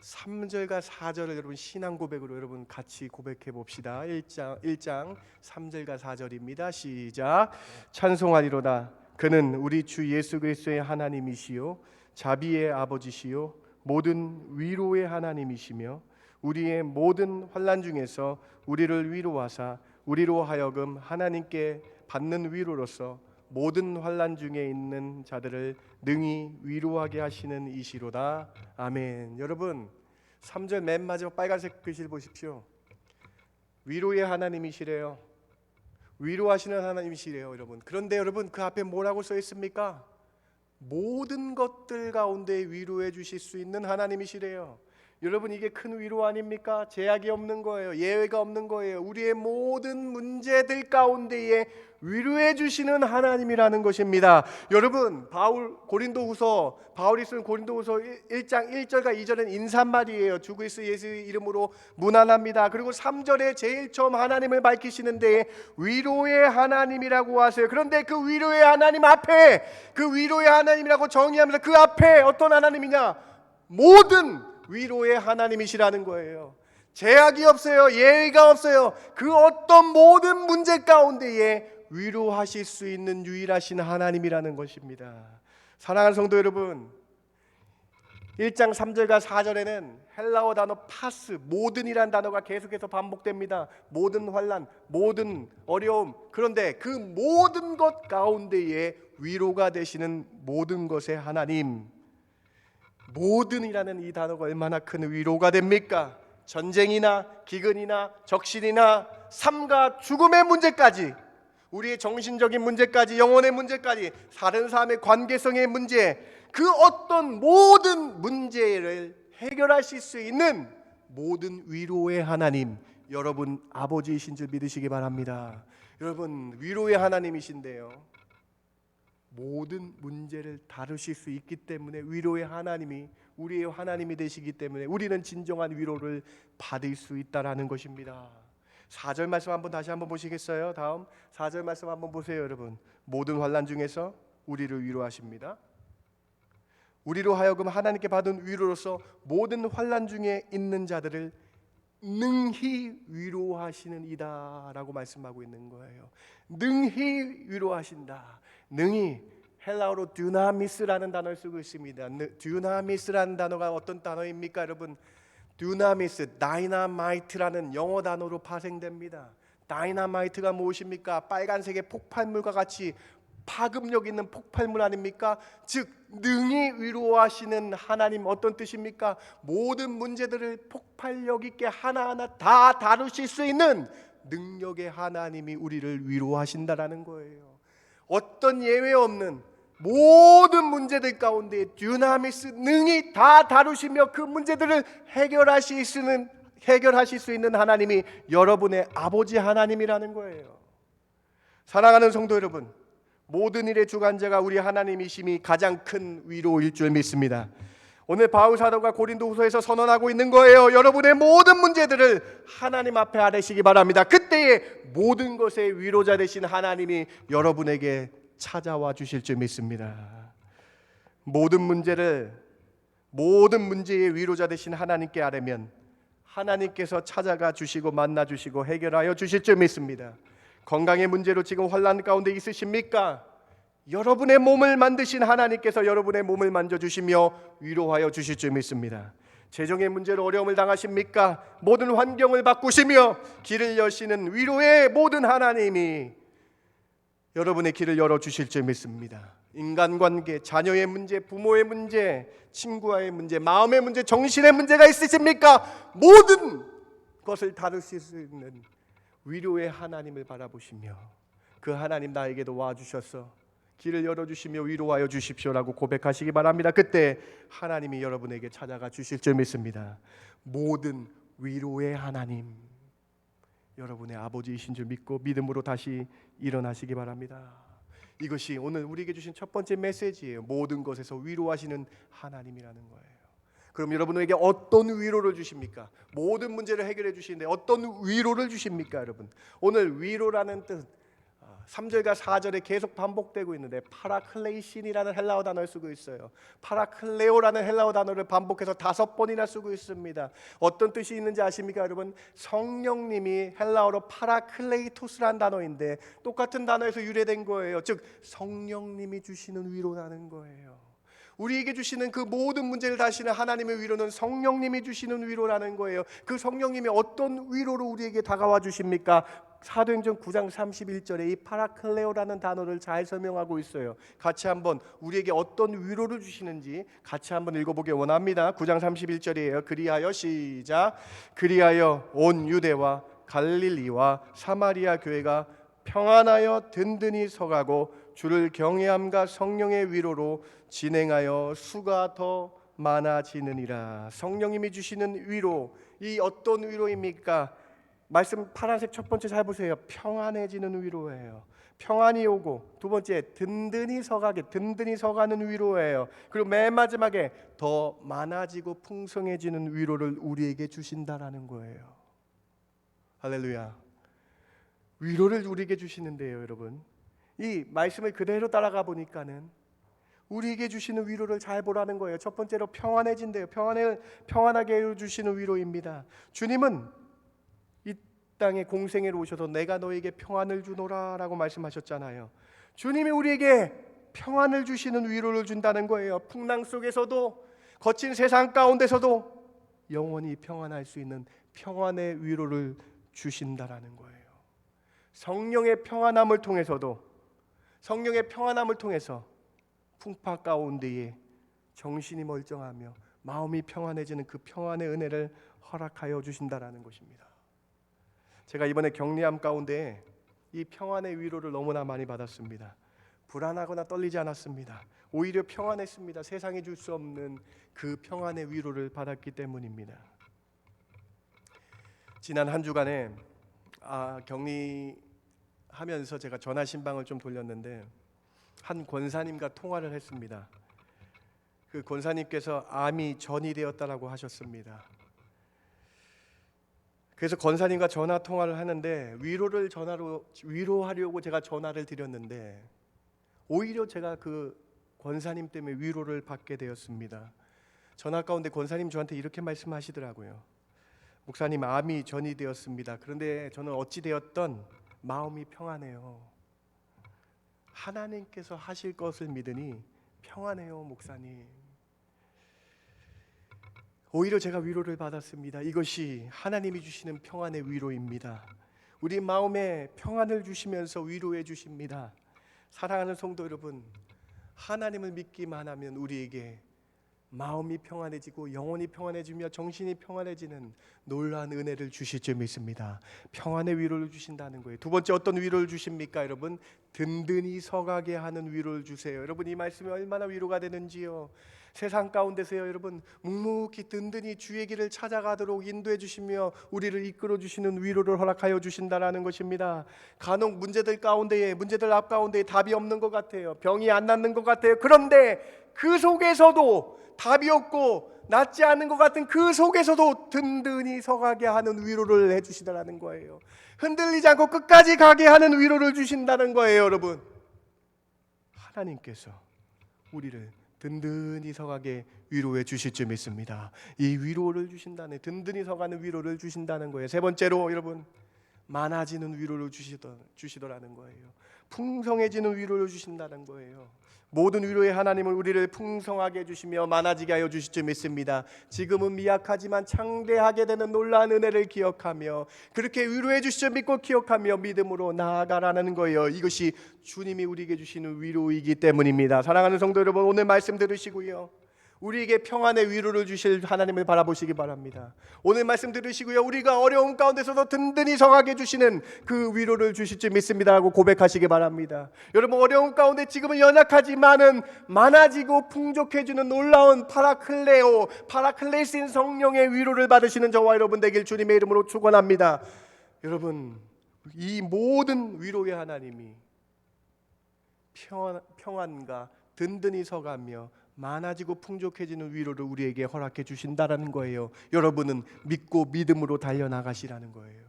Speaker 2: 3절과 4절을 여러분 신앙 고백으로 여러분 같이 고백해 봅시다. 1장 3절과 4절입니다. 시작. 찬송하리로다. 그는 우리 주 예수 그리스도의 하나님이시요 자비의 아버지시요 모든 위로의 하나님이시며 우리의 모든 환난 중에서 우리를 위로하사 우리로 하여금 하나님께 받는 위로로서 모든 환난 중에 있는 자들을 능히 위로하게 하시는 이시로다. 아멘. 여러분 3절 맨 마지막 빨간색 글씨를 보십시오. 위로의 하나님이시래요. 위로하시는 하나님이시래요, 여러분. 그런데 여러분 그 앞에 뭐라고 써 있습니까? 모든 것들 가운데 위로해 주실 수 있는 하나님이시래요. 여러분 이게 큰 위로 아닙니까? 제약이 없는 거예요. 예외가 없는 거예요. 우리의 모든 문제들 가운데에 위로해 주시는 하나님이라는 것입니다. 여러분 바울이 쓴 고린도후서 1장 1절과 2절은 인사말이에요. 주 그리스도 예수 이름으로 문안합니다. 그리고 3절에 제일 처음 하나님을 밝히시는데 위로의 하나님이라고 하세요. 그런데 그 위로의 하나님 앞에, 그 위로의 하나님이라고 정의하면서 그 앞에 어떤 하나님이냐? 모든 위로의 하나님이시라는 거예요. 제약이 없어요. 예의가 없어요. 그 어떤 모든 문제 가운데에 위로하실 수 있는 유일하신 하나님이라는 것입니다. 사랑하는 성도 여러분, 1장 3절과 4절에는 헬라어 단어 파스, 모든이란 단어가 계속해서 반복됩니다. 모든 환난, 모든 어려움. 그런데 그 모든 것 가운데에 위로가 되시는 모든 것의 하나님, 모든이라는 이 단어가 얼마나 큰 위로가 됩니까? 전쟁이나 기근이나 적신이나 삶과 죽음의 문제까지, 우리의 정신적인 문제까지, 영혼의 문제까지, 다른 사람의 관계성의 문제, 그 어떤 모든 문제를 해결하실 수 있는 모든 위로의 하나님, 여러분 아버지이신 줄 믿으시기 바랍니다. 여러분 위로의 하나님이신데요, 모든 문제를 다루실 수 있기 때문에 위로의 하나님이 우리의 하나님이 되시기 때문에 우리는 진정한 위로를 받을 수 있다라는 것입니다. 4절 말씀 한번 다시 한번 보시겠어요? 다음 4절 말씀 한번 보세요. 여러분, 모든 환난 중에서 우리를 위로하십니다. 우리로 하여금 하나님께 받은 위로로서 모든 환난 중에 있는 자들을 능히 위로하시는 이다라고 말씀하고 있는 거예요. 능히 위로하신다. 능히, 헬라어로 듀나미스라는 단어를 쓰고 있습니다. 듀나미스라는 단어가 어떤 단어입니까, 여러분? 듀나미스, 다이나마이트라는 영어 단어로 파생됩니다. 다이나마이트가 무엇입니까? 빨간색의 폭발물과 같이 파급력 있는 폭발물 아닙니까? 즉 능히 위로하시는 하나님, 어떤 뜻입니까? 모든 문제들을 폭발력 있게 하나하나 다 다루실 수 있는 능력의 하나님이 우리를 위로하신다라는 거예요. 어떤 예외 없는 모든 문제들 가운데 듀나미스, 능히 다 다루시며 그 문제들을 해결하실 수 있는 하나님이 여러분의 아버지 하나님이라는 거예요. 사랑하는 성도 여러분, 모든 일의 주관자가 우리 하나님이심이 가장 큰 위로일 줄 믿습니다. 오늘 바울 사도가 고린도후서에서 선언하고 있는 거예요. 여러분의 모든 문제들을 하나님 앞에 아뢰시기 바랍니다. 그때에 모든 것의 위로자 되신 하나님이 여러분에게 찾아와 주실 줄 믿습니다. 모든 문제의 위로자 되신 하나님께 아뢰면 하나님께서 찾아가 주시고 만나 주시고 해결하여 주실 줄 믿습니다. 건강의 문제로 지금 환난 가운데 있으십니까? 여러분의 몸을 만드신 하나님께서 여러분의 몸을 만져주시며 위로하여 주실 줄 믿습니다. 재정의 문제로 어려움을 당하십니까? 모든 환경을 바꾸시며 길을 여시는 위로의 모든 하나님이 여러분의 길을 열어주실 줄 믿습니다. 인간관계, 자녀의 문제, 부모의 문제, 친구와의 문제, 마음의 문제, 정신의 문제가 있으십니까? 모든 것을 다루실 수 있는 위로의 하나님을 바라보시며 그 하나님 나에게도 와주셔서 길을 열어주시며 위로하여 주십시오라고 고백하시기 바랍니다. 그때 하나님이 여러분에게 찾아가 주실 줄 믿습니다. 모든 위로의 하나님, 여러분의 아버지이신 줄 믿고 믿음으로 다시 일어나시기 바랍니다. 이것이 오늘 우리에게 주신 첫 번째 메시지예요. 모든 것에서 위로하시는 하나님이라는 거예요. 그럼 여러분에게 어떤 위로를 주십니까? 모든 문제를 해결해 주시는데 어떤 위로를 주십니까, 여러분? 오늘 위로라는 뜻 3절과 4절에 계속 반복되고 있는데 파라클레이신이라는 헬라어 단어를 쓰고 있어요. 파라클레오라는 헬라어 단어를 반복해서 5번이나 쓰고 있습니다. 어떤 뜻이 있는지 아십니까, 여러분? 성령님이 헬라어로 파라클레이토스라는 단어인데 똑같은 단어에서 유래된 거예요. 즉 성령님이 주시는 위로라는 거예요. 우리에게 주시는 그 모든 문제를 다시는 하나님의 위로는 성령님이 주시는 위로라는 거예요. 그 성령님이 어떤 위로로 우리에게 다가와 주십니까? 사도행전 9장 31절에 이 파라클레오라는 단어를 잘 설명하고 있어요. 같이 한번 우리에게 어떤 위로를 주시는지 같이 한번 읽어보기 원합니다. 9장 31절이에요. 그리하여 시작. 그리하여 온 유대와 갈릴리와 사마리아 교회가 평안하여 든든히 서가고 주를 경외함과 성령의 위로로 진행하여 수가 더 많아지느니라. 성령님이 주시는 위로, 이 어떤 위로입니까? 말씀 파란색 첫 번째 잘 보세요. 평안해지는 위로예요. 평안이 오고, 두 번째 든든히 서가는 위로예요. 그리고 맨 마지막에 더 많아지고 풍성해지는 위로를 우리에게 주신다라는 거예요. 할렐루야. 위로를 우리에게 주시는데요, 여러분. 이 말씀을 그대로 따라가 보니까는 우리에게 주시는 위로를 잘 보라는 거예요. 첫 번째로 평안해진대요. 평안하게 해주시는 위로입니다. 주님은 이 땅에 공생애로 오셔서 내가 너에게 평안을 주노라 라고 말씀하셨잖아요. 주님이 우리에게 평안을 주시는 위로를 준다는 거예요. 풍랑 속에서도, 거친 세상 가운데서도 영원히 평안할 수 있는 평안의 위로를 주신다라는 거예요. 성령의 평안함을 통해서도, 성령의 평안함을 통해서 풍파 가운데에 정신이 멀쩡하며 마음이 평안해지는 그 평안의 은혜를 허락하여 주신다라는 것입니다. 제가 이번에 격리함 가운데 이 평안의 위로를 너무나 많이 받았습니다. 불안하거나 떨리지 않았습니다. 오히려 평안했습니다. 세상이 줄 수 없는 그 평안의 위로를 받았기 때문입니다. 지난 한 주간에 격리하면서 제가 전화 신방을 좀 돌렸는데 한 권사님과 통화를 했습니다. 그 권사님께서 암이 전이되었다라고 하셨습니다. 그래서 권사님과 전화 통화를 하는데 위로하려고 제가 전화를 드렸는데 오히려 제가 그 권사님 때문에 위로를 받게 되었습니다. 전화 가운데 권사님 저한테 이렇게 말씀하시더라고요. 목사님, 암이 전이되었습니다. 그런데 저는 어찌 되었던 마음이 평안해요. 하나님께서 하실 것을 믿으니 평안해요, 목사님. 오히려 제가 위로를 받았습니다. 이것이 하나님이 주시는 평안의 위로입니다. 우리 마음에 평안을 주시면서 위로해 주십니다. 사랑하는 성도 여러분, 하나님을 믿기만 하면 우리에게 마음이 평안해지고 영혼이 평안해지며 정신이 평안해지는 놀라운 은혜를 주실 줄 믿습니다. 평안의 위로를 주신다는 거예요. 두 번째, 어떤 위로를 주십니까? 여러분, 든든히 서가게 하는 위로를 주세요. 여러분, 이 말씀이 얼마나 위로가 되는지요. 세상 가운데서요, 여러분, 묵묵히 든든히 주의 길을 찾아가도록 인도해 주시며 우리를 이끌어 주시는 위로를 허락하여 주신다라는 것입니다. 간혹 문제들 앞 가운데에 답이 없는 것 같아요. 병이 안 낫는 것 같아요. 그런데 그 속에서도 답이 없고 낫지 않은 것 같은 그 속에서도 든든히 서가게 하는 위로를 해주시다라는 거예요. 흔들리지 않고 끝까지 가게 하는 위로를 주신다는 거예요. 여러분, 하나님께서 우리를 든든히 서가게 위로해 주실 줄 믿습니다. 이 위로를 주신다는, 든든히 서가는 위로를 주신다는 거예요. 세 번째로, 여러분, 많아지는 위로를 주시더라는 거예요. 풍성해지는 위로를 주신다는 거예요. 모든 위로의 하나님은 우리를 풍성하게 해주시며 많아지게 하여 주실 줄 믿습니다. 지금은 미약하지만 창대하게 되는 놀라운 은혜를 기억하며 그렇게 위로해 주실 줄 믿고 기억하며 믿음으로 나아가라는 거예요. 이것이 주님이 우리에게 주시는 위로이기 때문입니다. 사랑하는 성도 여러분, 오늘 말씀 들으시고요, 우리에게 평안의 위로를 주실 하나님을 바라보시기 바랍니다. 오늘 말씀 들으시고요, 우리가 어려움 가운데서도 든든히 서가게 주시는 그 위로를 주실 줄 믿습니다라고 고백하시기 바랍니다. 여러분, 어려움 가운데 지금은 연약하지만은 많아지고 풍족해지는 놀라운 파라클레신 성령의 위로를 받으시는 저와 여러분 되길 주님의 이름으로 축원합니다. 여러분, 이 모든 위로의 하나님이 평안과 든든히 서가며 많아지고 풍족해지는 위로를 우리에게 허락해 주신다라는 거예요. 여러분은 믿고 믿음으로 달려나가시라는 거예요.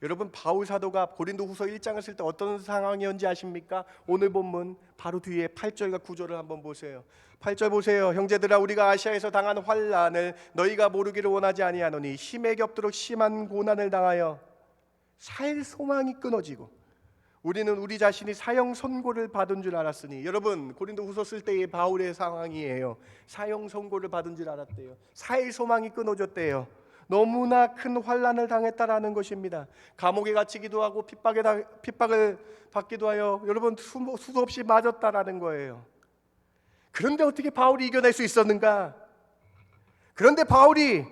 Speaker 2: 여러분, 바울 사도가 고린도후서 1장을 쓸 때 어떤 상황이었는지 아십니까? 오늘 본문 바로 뒤에 8절과 9절을 한번 보세요. 8절 보세요. 형제들아, 우리가 아시아에서 당한 환난을 너희가 모르기를 원하지 아니하노니 힘에 겹도록 심한 고난을 당하여 살 소망이 끊어지고 우리는 우리 자신이 사형 선고를 받은 줄 알았으니, 여러분, 고린도후서 쓸 때의 바울의 상황이에요. 사형 선고를 받은 줄 알았대요. 살 소망이 끊어졌대요. 너무나 큰 환난을 당했다라는 것입니다. 감옥에 갇히기도 하고 핍박을 받기도 하여 여러분 수도 없이 맞았다라는 거예요. 그런데 어떻게 바울이 이겨낼 수 있었는가? 그런데 바울이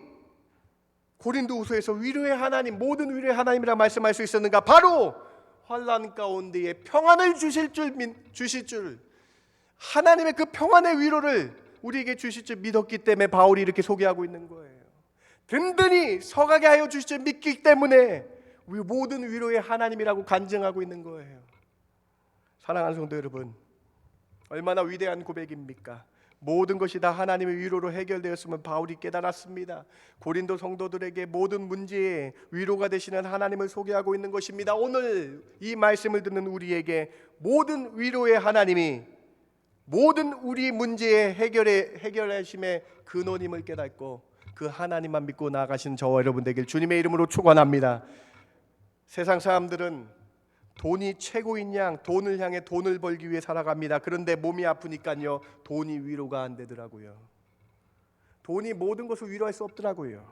Speaker 2: 고린도후서에서 위로의 하나님, 모든 위로의 하나님이라 말씀할 수 있었는가? 바로 환난 가운데에 평안을 주실 줄, 하나님의 그 평안의 위로를 우리에게 주실 줄 믿었기 때문에 바울이 이렇게 소개하고 있는 거예요. 든든히 서가게 하여 주실 줄 믿기 때문에 우리 모든 위로의 하나님이라고 간증하고 있는 거예요. 사랑하는 성도 여러분, 얼마나 위대한 고백입니까? 모든 것이 다 하나님의 위로로 해결되었음을 바울이 깨달았습니다. 고린도 성도들에게 모든 문제에 위로가 되시는 하나님을 소개하고 있는 것입니다. 오늘 이 말씀을 듣는 우리에게 모든 위로의 하나님이 모든 우리 문제의 해결하심의 근원임을 깨닫고 그 하나님만 믿고 나아가시는 저와 여러분 되길 주님의 이름으로 축원합니다. 세상 사람들은 돈이 최고인 양 돈을 향해 돈을 벌기 위해 살아갑니다. 그런데 몸이 아프니까요, 돈이 위로가 안 되더라고요. 돈이 모든 것을 위로할 수 없더라고요.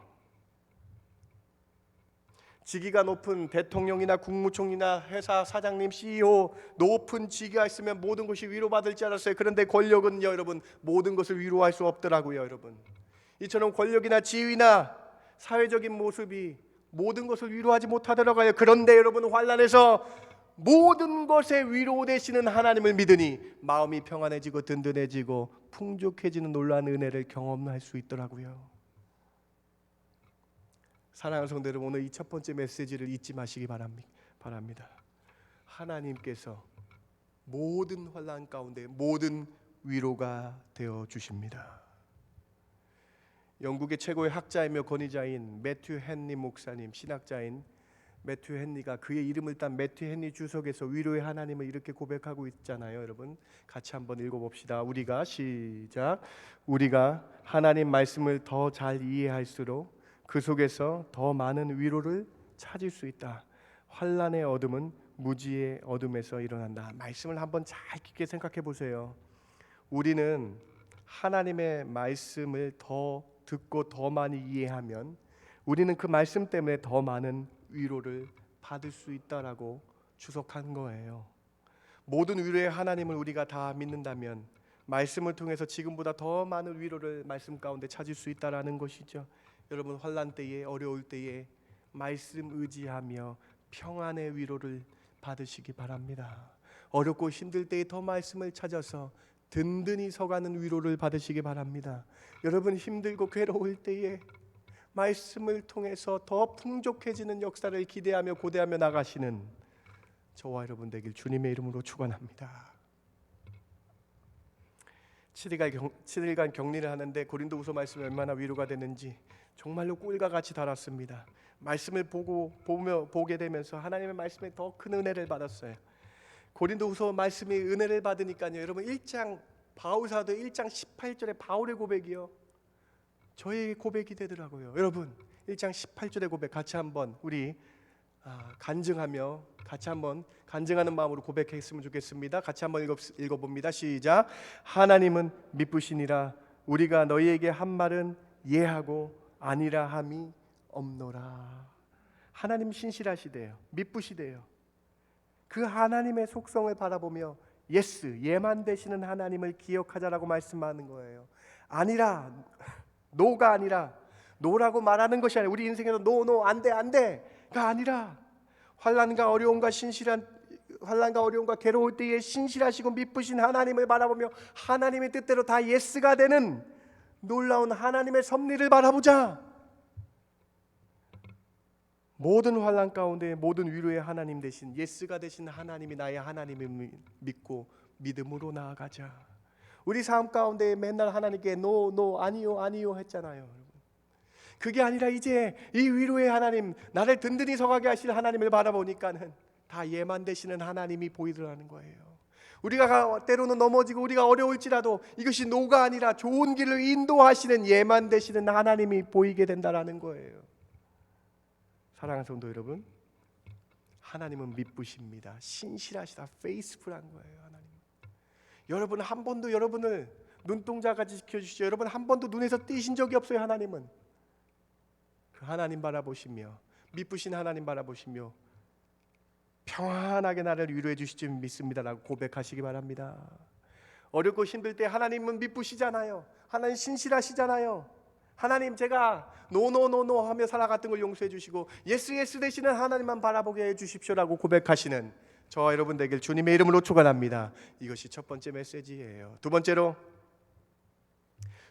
Speaker 2: 직위가 높은 대통령이나 국무총리나 회사 사장님, CEO 높은 직위가 있으면 모든 것이 위로받을 줄 알았어요. 그런데 권력은요, 여러분, 모든 것을 위로할 수 없더라고요, 여러분. 이처럼 권력이나 지위나 사회적인 모습이 모든 것을 위로하지 못하더라고요. 그런데 여러분, 환난에서 모든 것에 위로 되시는 하나님을 믿으니 마음이 평안해지고 든든해지고 풍족해지는 놀라운 은혜를 경험할 수 있더라고요. 사랑하는 성도 여러분, 오늘 이 첫 번째 메시지를 잊지 마시기 바랍니다. 하나님께서 모든 환난 가운데 모든 위로가 되어 주십니다. 영국의 최고의 학자이며 권위자인 매튜 헨리 목사님, 신학자인 매튜 헨리가 그의 이름을 딴 매튜 헨리 주석에서 위로의 하나님을 이렇게 고백하고 있잖아요. 여러분 같이 한번 읽어봅시다. 우리가 시작. 우리가 하나님 말씀을 더 잘 이해할수록 그 속에서 더 많은 위로를 찾을 수 있다. 환난의 어둠은 무지의 어둠에서 일어난다. 말씀을 한번 잘 깊게 생각해 보세요. 우리는 하나님의 말씀을 더 듣고 더 많이 이해하면 우리는 그 말씀 때문에 더 많은 위로를 받을 수 있다라고 주석한 거예요. 모든 위로의 하나님을 우리가 다 믿는다면 말씀을 통해서 지금보다 더 많은 위로를 말씀 가운데 찾을 수 있다라는 것이죠. 여러분 환난 때에 어려울 때에 말씀 의지하며 평안의 위로를 받으시기 바랍니다. 어렵고 힘들 때에 더 말씀을 찾아서 든든히 서가는 위로를 받으시기 바랍니다. 여러분 힘들고 괴로울 때에 말씀을 통해서 더 풍족해지는 역사를 기대하며 고대하며 나가시는 저와 여러분 되길 주님의 이름으로 축원합니다. 7일간 격리를 하는데 고린도후서 말씀이 얼마나 위로가 됐는지 정말로 꿀과 같이 달았습니다. 말씀을 보게 되면서 하나님의 말씀에 더 큰 은혜를 받았어요. 고린도후서 말씀이 은혜를 받으니까요. 여러분 1장 바울사도 1장 18절의 바울의 고백이요. 저의 고백이 되더라고요. 여러분 1장 18절의 고백 같이 한번 우리 간증하며 같이 한번 간증하는 마음으로 고백했으면 좋겠습니다. 같이 한번 읽어봅니다. 시작. 하나님은 미쁘시니라 우리가 너희에게 한 말은 예하고 아니라 함이 없노라. 하나님 신실하시대요. 미쁘시대요. 그 하나님의 속성을 바라보며 예스 예만 되시는 하나님을 기억하자라고 말씀하는 거예요. 아니라 노가 아니라 노라고 말하는 것이 아니라 우리 인생에서 노 안돼가 아니라 환난과 어려움과 괴로울 때에 신실하시고 미쁘신 하나님을 바라보며 하나님의 뜻대로 다 예스가 되는 놀라운 하나님의 섭리를 바라보자. 모든 환난 가운데 모든 위로의 하나님 되신 예스가 되신 하나님이 나의 하나님을 믿고 믿음으로 나아가자. 우리 삶 가운데 맨날 하나님께 노 아니요 했잖아요. 그게 아니라 이제 이 위로의 하나님 나를 든든히 서가게 하실 하나님을 바라보니까는 다 예만 되시는 하나님이 보이더라는 거예요. 우리가 때로는 넘어지고 우리가 어려울지라도 이것이 노가 아니라 좋은 길로 인도하시는 예만 되시는 하나님이 보이게 된다라는 거예요. 사랑하는 성도 여러분, 하나님은 미쁘십니다. 신실하시다. 페이스풀한 거예요. 하나님. 여러분 한 번도 여러분을 눈동자같이 지켜주시죠. 여러분 한 번도 눈에서 띄신 적이 없어요. 하나님은 그 하나님 바라보시며 미쁘신 하나님 바라보시며 평안하게 나를 위로해 주실 줄 믿습니다라고 고백하시기 바랍니다. 어렵고 힘들 때 하나님은 미쁘시잖아요. 하나님 신실하시잖아요. 하나님 제가 노 하며 살아갔던 걸 용서해 주시고 예스 되시는 하나님만 바라보게 해 주십시오라고 고백하시는 저와 여러분 되길 주님의 이름으로 축원합니다. 이것이 첫 번째 메시지예요. 두 번째로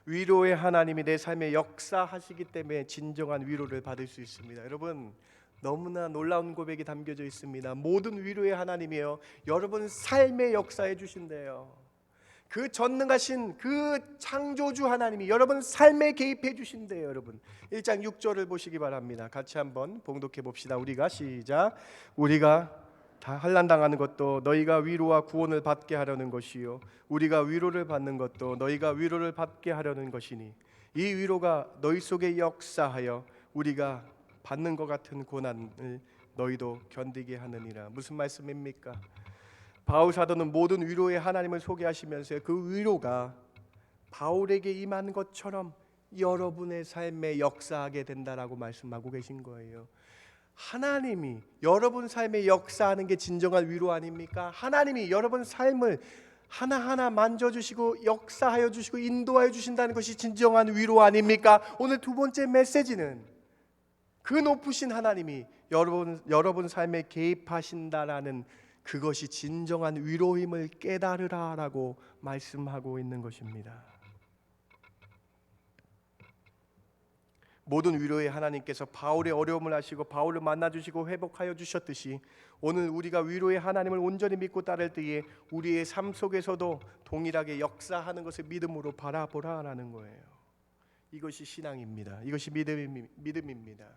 Speaker 2: 위로의 하나님이 내 삶에 역사하시기 때문에 진정한 위로를 받을 수 있습니다. 여러분 너무나 놀라운 고백이 담겨져 있습니다. 모든 위로의 하나님이요 여러분 삶의 역사해 주신대요. 그 전능하신 그 창조주 하나님이 여러분 삶에 개입해 주신대요. 여러분 1장 6절을 보시기 바랍니다. 같이 한번 봉독해 봅시다. 우리가 시작. 우리가 다 환난 당하는 것도 너희가 위로와 구원을 받게 하려는 것이요 우리가 위로를 받는 것도 너희가 위로를 받게 하려는 것이니 이 위로가 너희 속에 역사하여 우리가 받는 것 같은 고난을 너희도 견디게 하느니라. 무슨 말씀입니까? 바울 사도는 모든 위로의 하나님을 소개하시면서 그 위로가 바울에게 임한 것처럼 여러분의 삶에 역사하게 된다라고 말씀하고 계신 거예요. 하나님이 여러분 삶에 역사하는 게 진정한 위로 아닙니까? 하나님이 여러분 삶을 하나하나 만져주시고 역사하여 주시고 인도하여 주신다는 것이 진정한 위로 아닙니까? 오늘 두 번째 메시지는 그 높으신 하나님이 여러분 삶에 개입하신다라는 그것이 진정한 위로임을 깨달으라라고 말씀하고 있는 것입니다. 모든 위로의 하나님께서 바울의 어려움을 아시고 바울을 만나주시고 회복하여 주셨듯이 오늘 우리가 위로의 하나님을 온전히 믿고 따를 때에 우리의 삶 속에서도 동일하게 역사하는 것을 믿음으로 바라보라라는 거예요. 이것이 신앙입니다. 이것이 믿음입니다.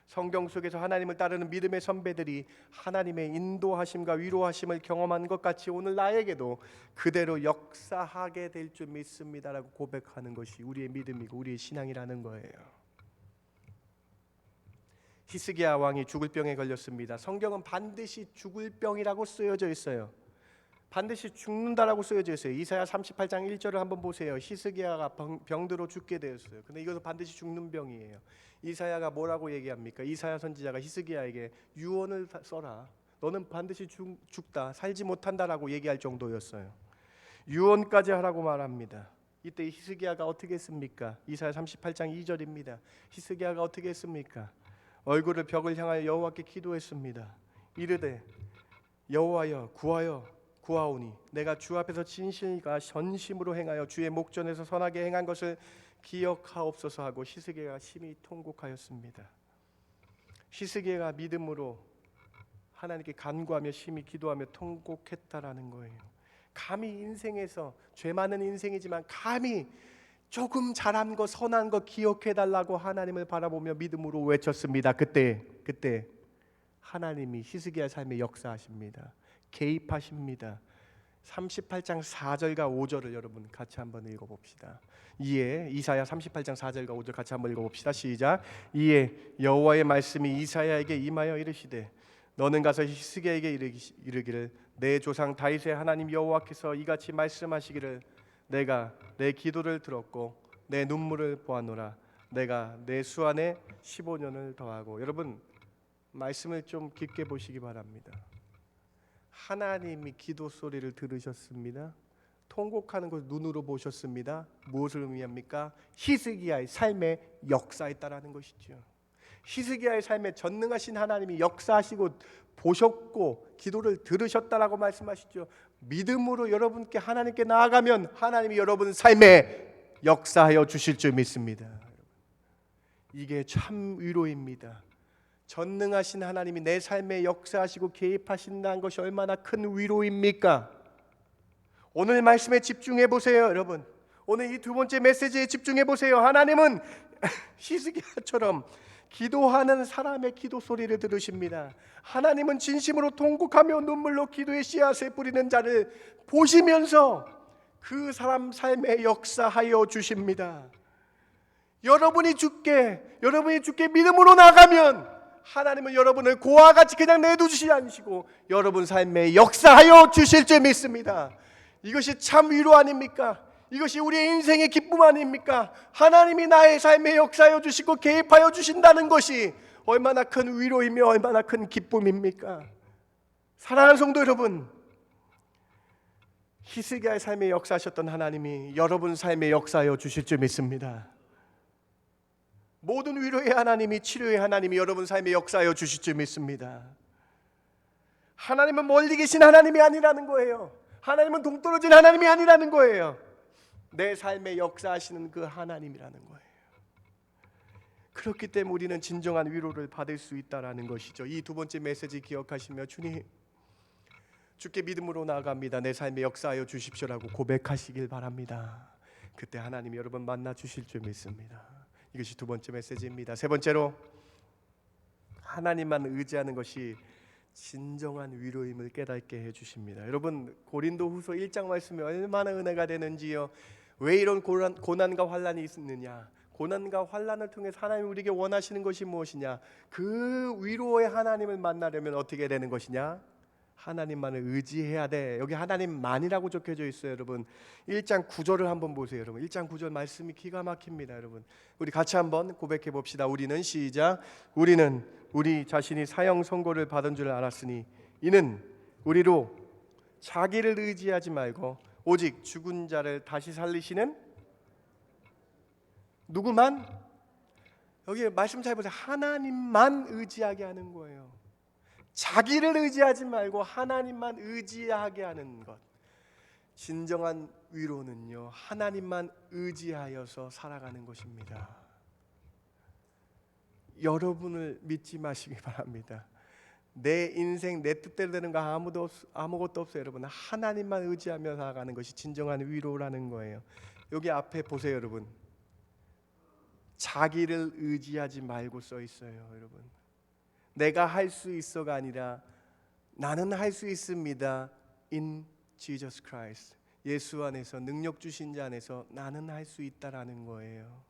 Speaker 2: 성경 속에서 하나님을 따르는 믿음의 선배들이 하나님의 인도하심과 위로하심을 경험한 것 같이 오늘 나에게도 그대로 역사하게 될 줄 믿습니다라고 고백하는 것이 우리의 믿음이고 우리의 신앙이라는 거예요. 히스기야 왕이 죽을 병에 걸렸습니다. 성경은 반드시 죽을 병이라고 쓰여져 있어요. 반드시 죽는다라고 쓰여져 있어요. 이사야 38장 1절을 한번 보세요. 히스기야가 병들어 죽게 되었어요. 근데 이것은 반드시 죽는 병이에요. 이사야가 뭐라고 얘기합니까? 이사야 선지자가 히스기야에게 유언을 써라. 너는 반드시 죽다. 살지 못한다라고 얘기할 정도였어요. 유언까지 하라고 말합니다. 이때 히스기야가 어떻게 했습니까? 이사야 38장 2절입니다. 히스기야가 어떻게 했습니까? 얼굴을 벽을 향하여 여호와께 기도했습니다. 이르되 여호와여 구하오니 내가 주 앞에서 진실과 전심으로 행하여 주의 목전에서 선하게 행한 것을 기억하옵소서 하고 히스기야가 심히 통곡하였습니다. 히스기야가 믿음으로 하나님께 간구하며 심히 기도하며 통곡했다라는 거예요. 감히 인생에서 죄 많은 인생이지만 감히 조금 잘한 거 선한 거 기억해 달라고 하나님을 바라보며 믿음으로 외쳤습니다. 그때 하나님이 히스기야 삶에 역사하십니다. 개입하십니다. 38장 4절과 5절을 여러분 같이 한번 읽어봅시다. 이사야 38장 4절과 5절 같이 한번 읽어봅시다. 시작. 이에 여호와의 말씀이 이사야에게 임하여 이르시되 너는 가서 히스기야에게 이르기를 내 조상 다윗의 하나님 여호와께서 이같이 말씀하시기를 내가 내 기도를 들었고 내 눈물을 보았노라. 내가 내 수 안에 15년을 더하고. 여러분 말씀을 좀 깊게 보시기 바랍니다. 하나님이 기도 소리를 들으셨습니다. 통곡하는 것을 눈으로 보셨습니다. 무엇을 의미합니까? 히스기야의 삶에 역사했다라는 것이죠. 히스기야의 삶에 전능하신 하나님이 역사하시고 보셨고 기도를 들으셨다라고 말씀하시죠. 믿음으로 여러분께 하나님께 나아가면 하나님이 여러분 삶에 역사하여 주실 줄 믿습니다. 이게 참 위로입니다. 전능하신 하나님이 내 삶에 역사하시고 개입하신다는 것이 얼마나 큰 위로입니까? 오늘 말씀에 집중해 보세요, 여러분. 오늘 이 두 번째 메시지에 집중해 보세요. 하나님은 히스기야처럼 기도하는 사람의 기도 소리를 들으십니다. 하나님은 진심으로 통곡하며 눈물로 기도의 씨앗을 뿌리는 자를 보시면서 그 사람 삶에 역사하여 주십니다. 여러분이 죽게 믿음으로 나가면 하나님은 여러분을 고와 같이 그냥 내두시지 않으시고 여러분 삶에 역사하여 주실 줄 믿습니다. 이것이 참 위로 아닙니까? 이것이 우리의 인생의 기쁨 아닙니까? 하나님이 나의 삶에 역사하여 주시고 개입하여 주신다는 것이 얼마나 큰 위로이며 얼마나 큰 기쁨입니까? 사랑하는 성도 여러분, 히스기야의 삶에 역사하셨던 하나님이 여러분 삶에 역사하여 주실 줄 믿습니다. 모든 위로의 하나님이, 치료의 하나님이 여러분 삶에 역사하여 주실 줄 믿습니다. 하나님은 멀리 계신 하나님이 아니라는 거예요. 하나님은 동떨어진 하나님이 아니라는 거예요. 내 삶에 역사하시는 그 하나님이라는 거예요. 그렇기 때문에 우리는 진정한 위로를 받을 수 있다라는 것이죠. 이 두 번째 메시지 기억하시며 주님, 주께 믿음으로 나아갑니다. 내 삶에 역사하여 주십시오라고 고백하시길 바랍니다. 그때 하나님이 여러분 만나 주실 줄 믿습니다. 이것이 두 번째 메시지입니다. 세 번째로, 하나님만 의지하는 것이 진정한 위로임을 깨닫게 해주십니다. 여러분 고린도후서 1장 말씀이 얼마나 은혜가 되는지요. 왜 이런 고난과 환난이 있느냐? 고난과 환난을 통해서 하나님 우리에게 원하시는 것이 무엇이냐? 그 위로의 하나님을 만나려면 어떻게 되는 것이냐? 하나님만을 의지해야 돼. 여기 하나님만이라고 적혀져 있어요, 여러분. 1장 9절을 한번 보세요, 여러분. 1장 9절 말씀이 기가 막힙니다, 여러분. 우리 같이 한번 고백해 봅시다. 우리는 시작. 우리는 우리 자신이 사형 선고를 받은 줄 알았으니 이는 우리로 자기를 의지하지 말고 오직 죽은 자를 다시 살리시는 누구만? 여기 말씀 잘 보세요. 하나님만 의지하게 하는 거예요. 자기를 의지하지 말고 하나님만 의지하게 하는 것. 진정한 위로는요, 하나님만 의지하여서 살아가는 것입니다. 여러분을 믿지 마시기 바랍니다. 내 인생 내 뜻대로 되는 거 아무것도 없어요, 여러분. 하나님만 의지하며 살아가는 것이 진정한 위로라는 거예요. 여기 앞에 보세요, 여러분. 자기를 의지하지 말고 써 있어요, 여러분. 내가 할 수 있어가 아니라 나는 할 수 있습니다. In Jesus Christ. 예수 안에서, 능력 주신 자 안에서 나는 할 수 있다라는 거예요.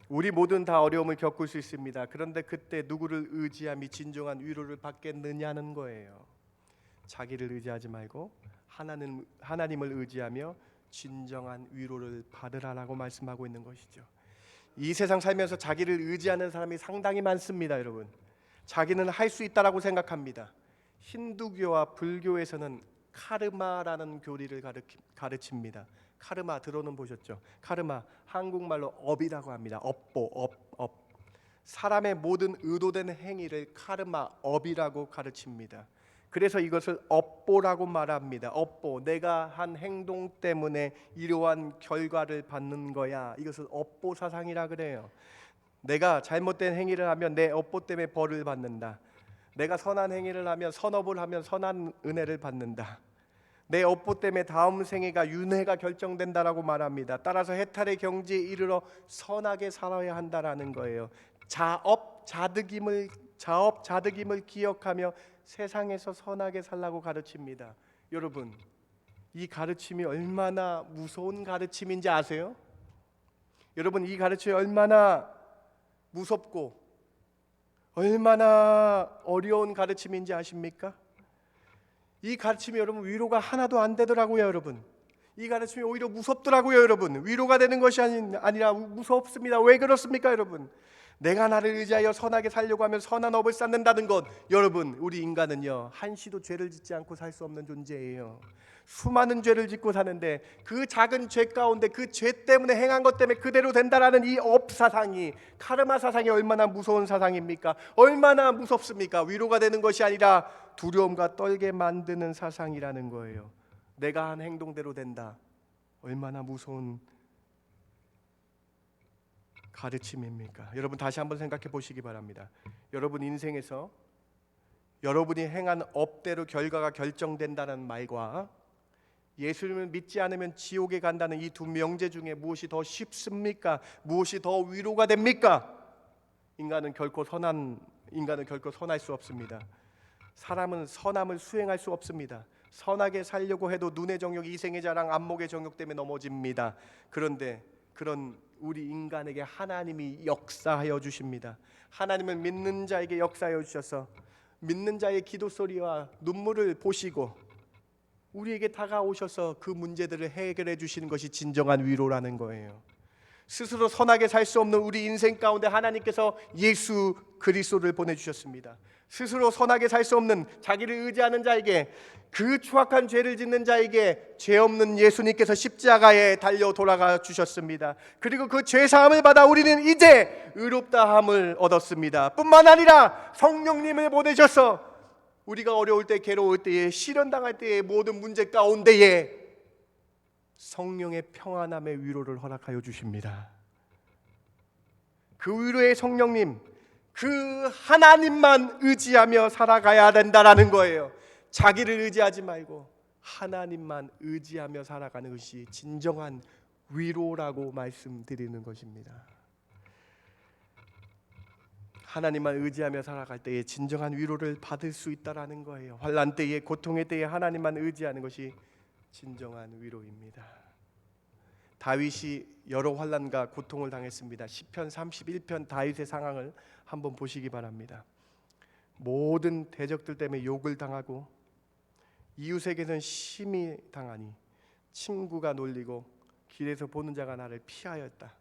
Speaker 2: 우리 모두는 다 어려움을 겪을 수 있습니다. 그런데 그때 누구를 의지함이 진정한 위로를 받겠느냐는 거예요. 자기를 의지하지 말고 하나님을 의지하며 진정한 위로를 받으라라고 말씀하고 있는 것이죠. 이 세상 살면서 자기를 의지하는 사람이 상당히 많습니다, 여러분. 자기는 할 수 있다라고 생각합니다. 힌두교와 불교에서는 카르마라는 교리를 가르칩니다. 카르마 들어는 보셨죠? 카르마 한국말로 업이라고 합니다. 업. 사람의 모든 의도된 행위를 카르마 업이라고 가르칩니다. 그래서 이것을 업보라고 말합니다. 업보, 내가 한 행동 때문에 이러한 결과를 받는 거야. 이것을 업보 사상이라 그래요. 내가 잘못된 행위를 하면 내 업보 때문에 벌을 받는다. 내가 선한 행위를 하면, 선업을 하면 선한 은혜를 받는다. 내 업보 때문에 다음 생애가 윤회가 결정된다라고 말합니다. 따라서 해탈의 경지에 이르러 선하게 살아야 한다라는 거예요. 자업자득임을 기억하며 세상에서 선하게 살라고 가르칩니다. 여러분, 이 가르침이 얼마나 무서운 가르침인지 아세요? 여러분, 이 가르침이 얼마나 무섭고 얼마나 어려운 가르침인지 아십니까? 이 가르침이 여러분 위로가 하나도 안 되더라고요, 여러분. 이 가르침이 오히려 무섭더라고요, 여러분. 위로가 되는 것이 아니라 무섭습니다. 왜 그렇습니까, 여러분? 내가 나를 의지하여 선하게 살려고 하면 선한 업을 쌓는다는 것. 여러분, 우리 인간은요, 한시도 죄를 짓지 않고 살 수 없는 존재예요. 수많은 죄를 짓고 사는데 그 작은 죄 가운데 그 죄 때문에 행한 것 때문에 그대로 된다라는 이 업 사상이, 카르마 사상이 얼마나 무서운 사상입니까? 얼마나 무섭습니까? 위로가 되는 것이 아니라 두려움과 떨게 만드는 사상이라는 거예요. 내가 한 행동대로 된다. 얼마나 무서운 가르침입니까? 여러분, 다시 한번 생각해 보시기 바랍니다. 여러분 인생에서 여러분이 행한 업대로 결과가 결정된다는 말과 예수님을 믿지 않으면 지옥에 간다는 이 두 명제 중에 무엇이 더 쉽습니까? 무엇이 더 위로가 됩니까? 인간은 결코 선할 수 없습니다. 사람은 선함을 수행할 수 없습니다. 선하게 살려고 해도 눈의 정욕, 이생의 자랑, 안목의 정욕 때문에 넘어집니다. 그런데 그런 우리 인간에게 하나님이 역사하여 주십니다. 하나님을 믿는 자에게 역사하여 주셔서 믿는 자의 기도 소리와 눈물을 보시고 우리에게 다가오셔서 그 문제들을 해결해 주시는 것이 진정한 위로라는 거예요. 스스로 선하게 살 수 없는 우리 인생 가운데 하나님께서 예수 그리스도를 보내주셨습니다. 스스로 선하게 살 수 없는 자기를 의지하는 자에게, 그 추악한 죄를 짓는 자에게 죄 없는 예수님께서 십자가에 달려 돌아가 주셨습니다. 그리고 그 죄 사함을 받아 우리는 이제 의롭다함을 얻었습니다. 뿐만 아니라 성령님을 보내셔서 우리가 어려울 때, 괴로울 때에, 시련당할 때에, 모든 문제 가운데에 성령의 평안함의 위로를 허락하여 주십니다. 그 위로의 성령님, 그 하나님만 의지하며 살아가야 된다라는 거예요. 자기를 의지하지 말고 하나님만 의지하며 살아가는 것이 진정한 위로라고 말씀드리는 것입니다. 하나님만 의지하며 살아갈 때에 진정한 위로를 받을 수 있다라는 거예요. 환난 때에, 고통의 때에 하나님만 의지하는 것이 진정한 위로입니다. 다윗이 여러 환난과 고통을 당했습니다. 시편 31편 다윗의 상황을 한번 보시기 바랍니다. 모든 대적들 때문에 욕을 당하고 이웃에게는 심히 당하니 친구가 놀리고 길에서 보는 자가 나를 피하였다.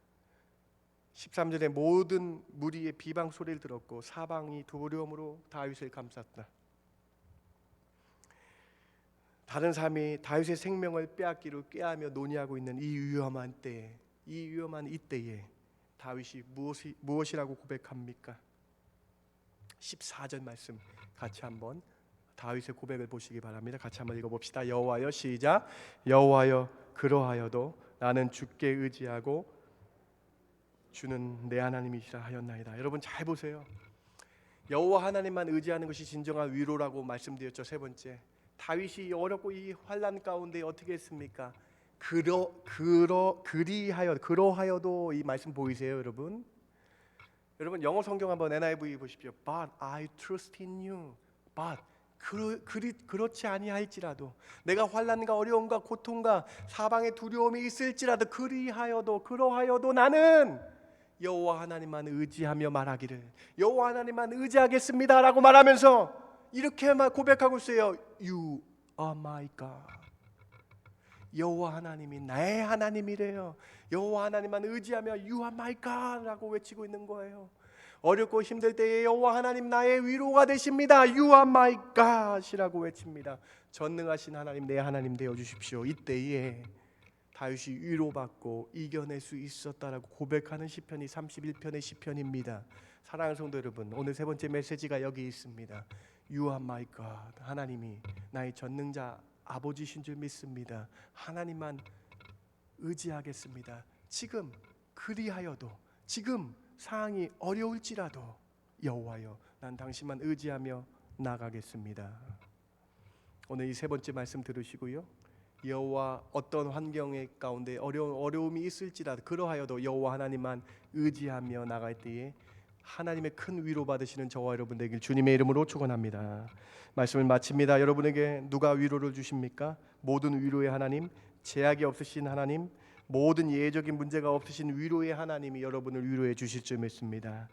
Speaker 2: 13절에 모든 무리의 비방 소리를 들었고 사방이 두려움으로 다윗을 감쌌다. 다른 사람이 다윗의 생명을 빼앗기로 꾀하며 논의하고 있는 이 위험한 때에, 이 위험한 이때에 다윗이 무엇이라고 고백합니까? 14절 말씀 같이 한번 다윗의 고백을 보시기 바랍니다. 같이 한번 읽어봅시다. 여호와여, 시작. 여호와여, 그러하여도 나는 주께 의지하고 주는 내 하나님이시라 하였나이다. 여러분 잘 보세요. 여호와 하나님만 의지하는 것이 진정한 위로라고 말씀드렸죠. 세 번째, 다윗이 어렵고 이 환난 가운데 어떻게 했습니까? 그러하여도 이 말씀 보이세요, 여러분? 여러분 영어 성경 한번 NIV 보십시오. But I trust in you. But 그렇지 아니할지라도, 내가 환난과 어려움과 고통과 사방의 두려움이 있을지라도, 그러하여도 나는 여호와 하나님만 의지하며 말하기를, 여호와 하나님만 의지하겠습니다라고 말하면서 이렇게 고백하고 있어요. You are my God. 여호와 하나님이 나의 하나님이래요. 여호와 하나님만 의지하며 You are my God라고 외치고 있는 거예요. 어렵고 힘들 때에 여호와 하나님 나의 위로가 되십니다. You are my God이라고 외칩니다. 전능하신 하나님, 내 하나님 되어 주십시오. 이때에 다윗이 위로받고 이겨낼 수 있었다라고 고백하는 시편이 31편의 시편입니다. 사랑하는 성도 여러분, 오늘 세 번째 메시지가 여기 있습니다. You are my God. 하나님이 나의 전능자 아버지신 줄 믿습니다. 하나님만 의지하겠습니다. 지금 그리하여도, 지금 상황이 어려울지라도 여호와여, 난 당신만 의지하며 나가겠습니다. 오늘 이 세 번째 말씀 들으시고요. 여호와 어떤 환경의 가운데 어려움이 있을지라도 그러하여도 여호와 하나님만 의지하며 나갈 때에 하나님의 큰 위로 받으시는 저와 여러분 되길 주님의 이름으로 축원합니다. 말씀을 마칩니다. 여러분에게 누가 위로를 주십니까? 모든 위로의 하나님, 제약이 없으신 하나님, 모든 예외적인 문제가 없으신 위로의 하나님이 여러분을 위로해 주실 줄 믿습니다.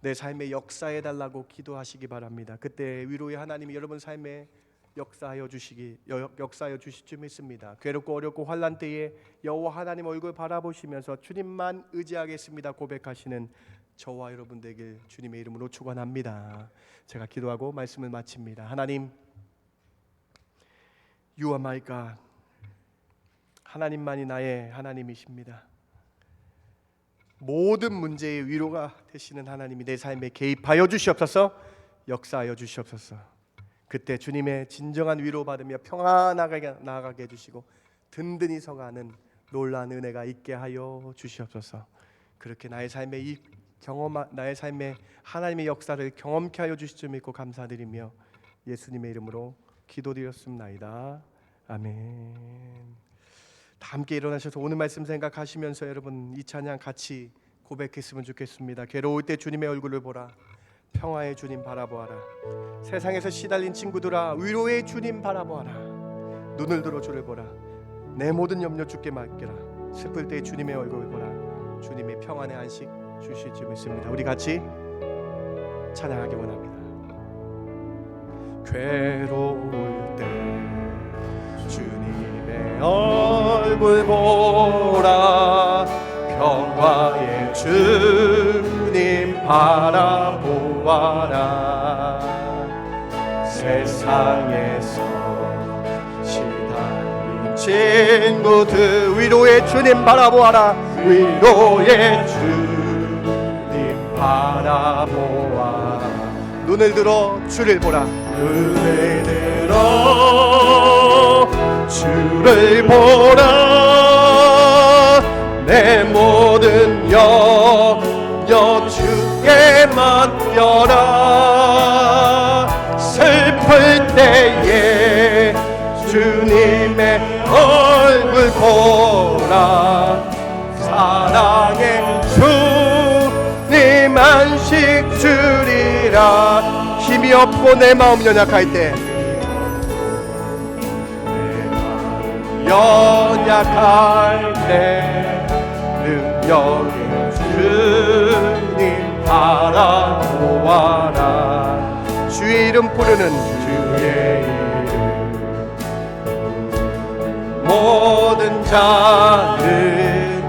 Speaker 2: 내 삶에 역사해 달라고 기도하시기 바랍니다. 그때 위로의 하나님이 여러분 삶에 역사하여 주실 줄 믿습니다. 괴롭고 어렵고 환난 때에 여호와 하나님 얼굴 바라보시면서 주님만 의지하겠습니다 고백하시는 저와 여러분 되길 주님의 이름으로 축원합니다. 제가 기도하고 말씀을 마칩니다. 하나님, You are my God. 하나님만이 나의 하나님이십니다. 모든 문제의 위로가 되시는 하나님이 내 삶에 개입하여 주시옵소서, 역사하여 주시옵소서. 그때 주님의 진정한 위로 받으며 평안하게 나아가게 해주시고 든든히 서가는 놀라운 은혜가 있게 하여 주시옵소서. 그렇게 나의 삶에 하나님의 역사를 경험케 하여 주실 줄 믿고 감사드리며 예수님의 이름으로 기도드렸습나이다. 아멘. 다 함께 일어나셔서 오늘 말씀 생각하시면서 여러분 이 찬양 같이 고백했으면 좋겠습니다. 괴로울 때 주님의 얼굴을 보라, 평화의 주님 바라보아라. 세상에서 시달린 친구들아, 위로의 주님 바라보아라. 눈을 들어 주를 보라. 내 모든 염려 주께 맡겨라. 슬플 때 주님의 얼굴을 보라. 주님의 평안의 안식 주실 줄 믿습니다. 우리 같이 찬양하기 원합니다. 괴로울 때 주님의 얼굴 보라. 평화의 주님 바라보아라. 세상에서 시달린 친구들, 위로의 주님 바라보아라. 위로의 주님 바라보아라. 눈을 들어 주를 보라. 눈을 들어 주를 보라. 내 모든 염려 주께 맡겨라. 슬플 때에 주님의 얼굴 보라. 사랑의 주님 안식 주리라. 힘이 없고 내 마음 연약할 때, 연약할 때 능력의 주님 바라보아라. 주 주의 이름 부르는 주의 이름 모든 자는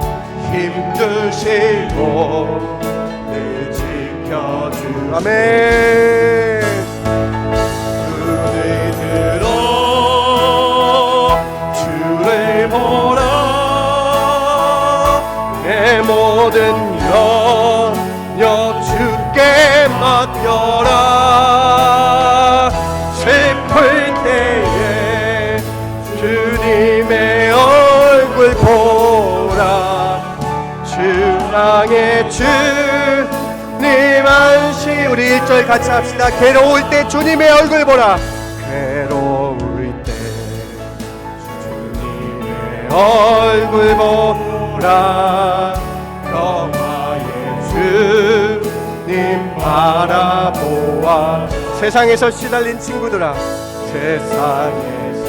Speaker 2: 힘드시고 늘 지켜주 아멘. 눈을 들어 주를 보라 내 모든 염려 주께 맡겨라 슬플 때에 주님의 얼굴 보라 주랑의 주님 안시 우리 1절 같이 합시다. 괴로울 때 주님의 얼굴 보라 괴로울 때 주님의 얼굴 보라 평화의 주님 바라보아 세상에서 시달린 친구들아 세상에서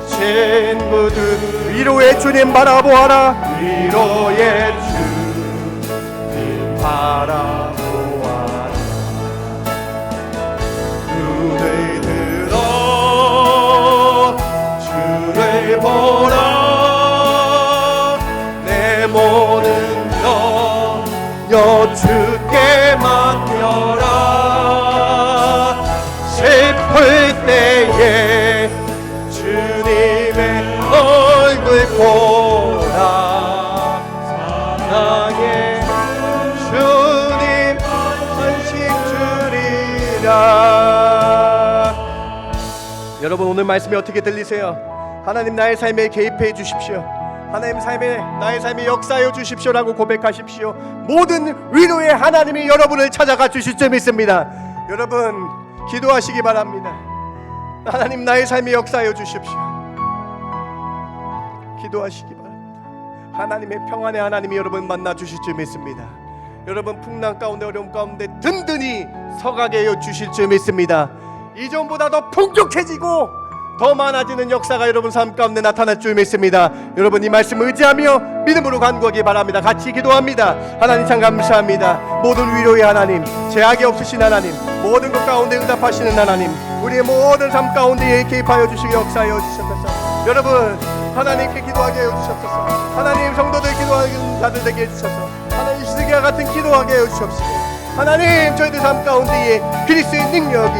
Speaker 2: 시달린 친구들 위로의 주님 바라보아라 위로의 주님 바라보아라 눈을 들어 주를 보라 내 모든 염려 주께 맡겨라 슬플 때에 주님의 얼굴 보라 사랑의 주님 안식 주리라. 여러분 오늘 말씀이 어떻게 들리세요? 하나님 나의 삶에 개입해 주십시오. 하나님 삶에 나의 삶에 역사하여 주십시오라고 고백하십시오. 모든 위로의 하나님이 여러분을 찾아가 주실 줄 믿습니다. 여러분 기도하시기 바랍니다. 하나님 나의 삶에 역사하여 주십시오. 기도하시기 바랍니다. 하나님의 평안의 하나님이 여러분 만나 주실 줄 믿습니다. 여러분 풍랑 가운데 어려움 가운데 든든히 서가게 하여 주실 줄 믿습니다. 이전보다 더 풍족해지고 더 많아지는 역사가 여러분 삶 가운데 나타날 줄 믿습니다. 여러분 이 말씀 의지하며 믿음으로 간구하기 바랍니다. 같이 기도합니다. 하나님 참 감사합니다. 모든 위로의 하나님 제약이 없으신 하나님 모든 것 가운데 응답하시는 하나님 우리의 모든 삶 가운데 개입하여 주시고 역사하여 주셔서 여러분 하나님께 기도하게 하여 주셔서 하나님 성도들 기도하는 자들 되게 해주셔서 하나님 시드기와 같은 기도하게 하여 주옵시고 하나님 저희들 삶 가운데에 그리스도의 능력이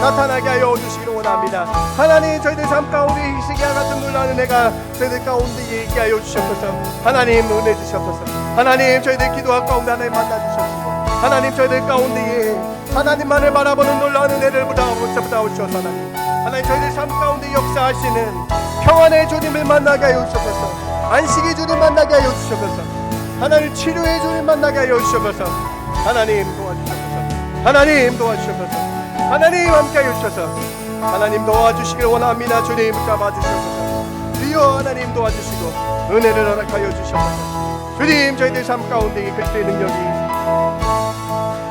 Speaker 2: 나타나게 하여 주시기를 원합니다. 하나님 저희들 삶 가운데 시기와 같은 놀라는 은혜가 저희들 가운데에 있게 하여 주셔서 하나님 은혜 주셔서 하나님 저희들 기도할 가운데 하나님 만나 주셔서 하나님 저희들 가운데에 하나님만을 바라보는 놀라운 은혜를 부탁하옵소서. 하나님 저희들 삶 가운데 역사하시는 평안의 주님을 만나게 하여 주셔서 안식의 주님 만나게 하여 주셔서 하나님 치료의 주님 만나게 하여 주셔서 하나님 도와주셔서 하나님 도와주셔서 하나님 함께하여 주셔서 하나님 도와주시길 원합니다. 주님 잡아주셔서 주여 하나님 도와주시고 은혜를 허락하여 주셔서 주님 저희들 삶 가운데 그리스도의 능력이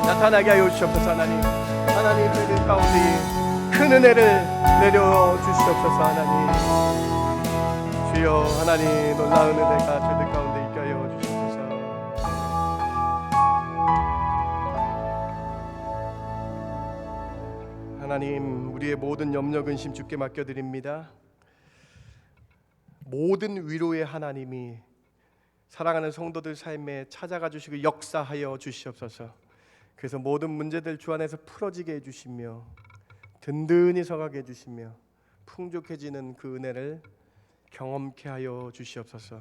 Speaker 2: 나타나게 하여 주셔서 하나님 저희들 가운데 큰 은혜를 내려주시옵소서. 하나님 주여 하나님 놀라운 은혜가 저희들 가운데 있게 하여 주시옵소서. 하나님 우리의 모든 염려 근심 주께 맡겨드립니다. 모든 위로의 하나님이 사랑하는 성도들 삶에 찾아가 주시고 역사하여 주시옵소서. 그래서 모든 문제들 주 안에서 풀어지게 해주시며 든든히 서가게 해주시며 풍족해지는 그 은혜를 경험케 하여 주시옵소서.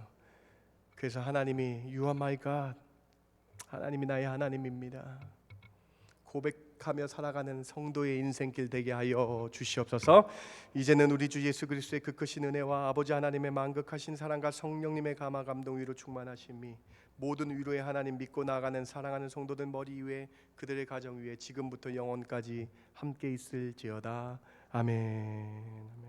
Speaker 2: 그래서 하나님이 You are my God, 하나님이 나의 하나님입니다 고백하며 살아가는 성도의 인생길 되게 하여 주시옵소서. 이제는 우리 주 예수 그리스도의 그 크신 은혜와 아버지 하나님의 만극하신 사랑과 성령님의 감화 감동 위로 충만하심이 모든 위로의 하나님 믿고 나아가는 사랑하는 성도들 머리 위에 그들의 가정 위에 지금부터 영원까지 함께 있을지어다. 아멘.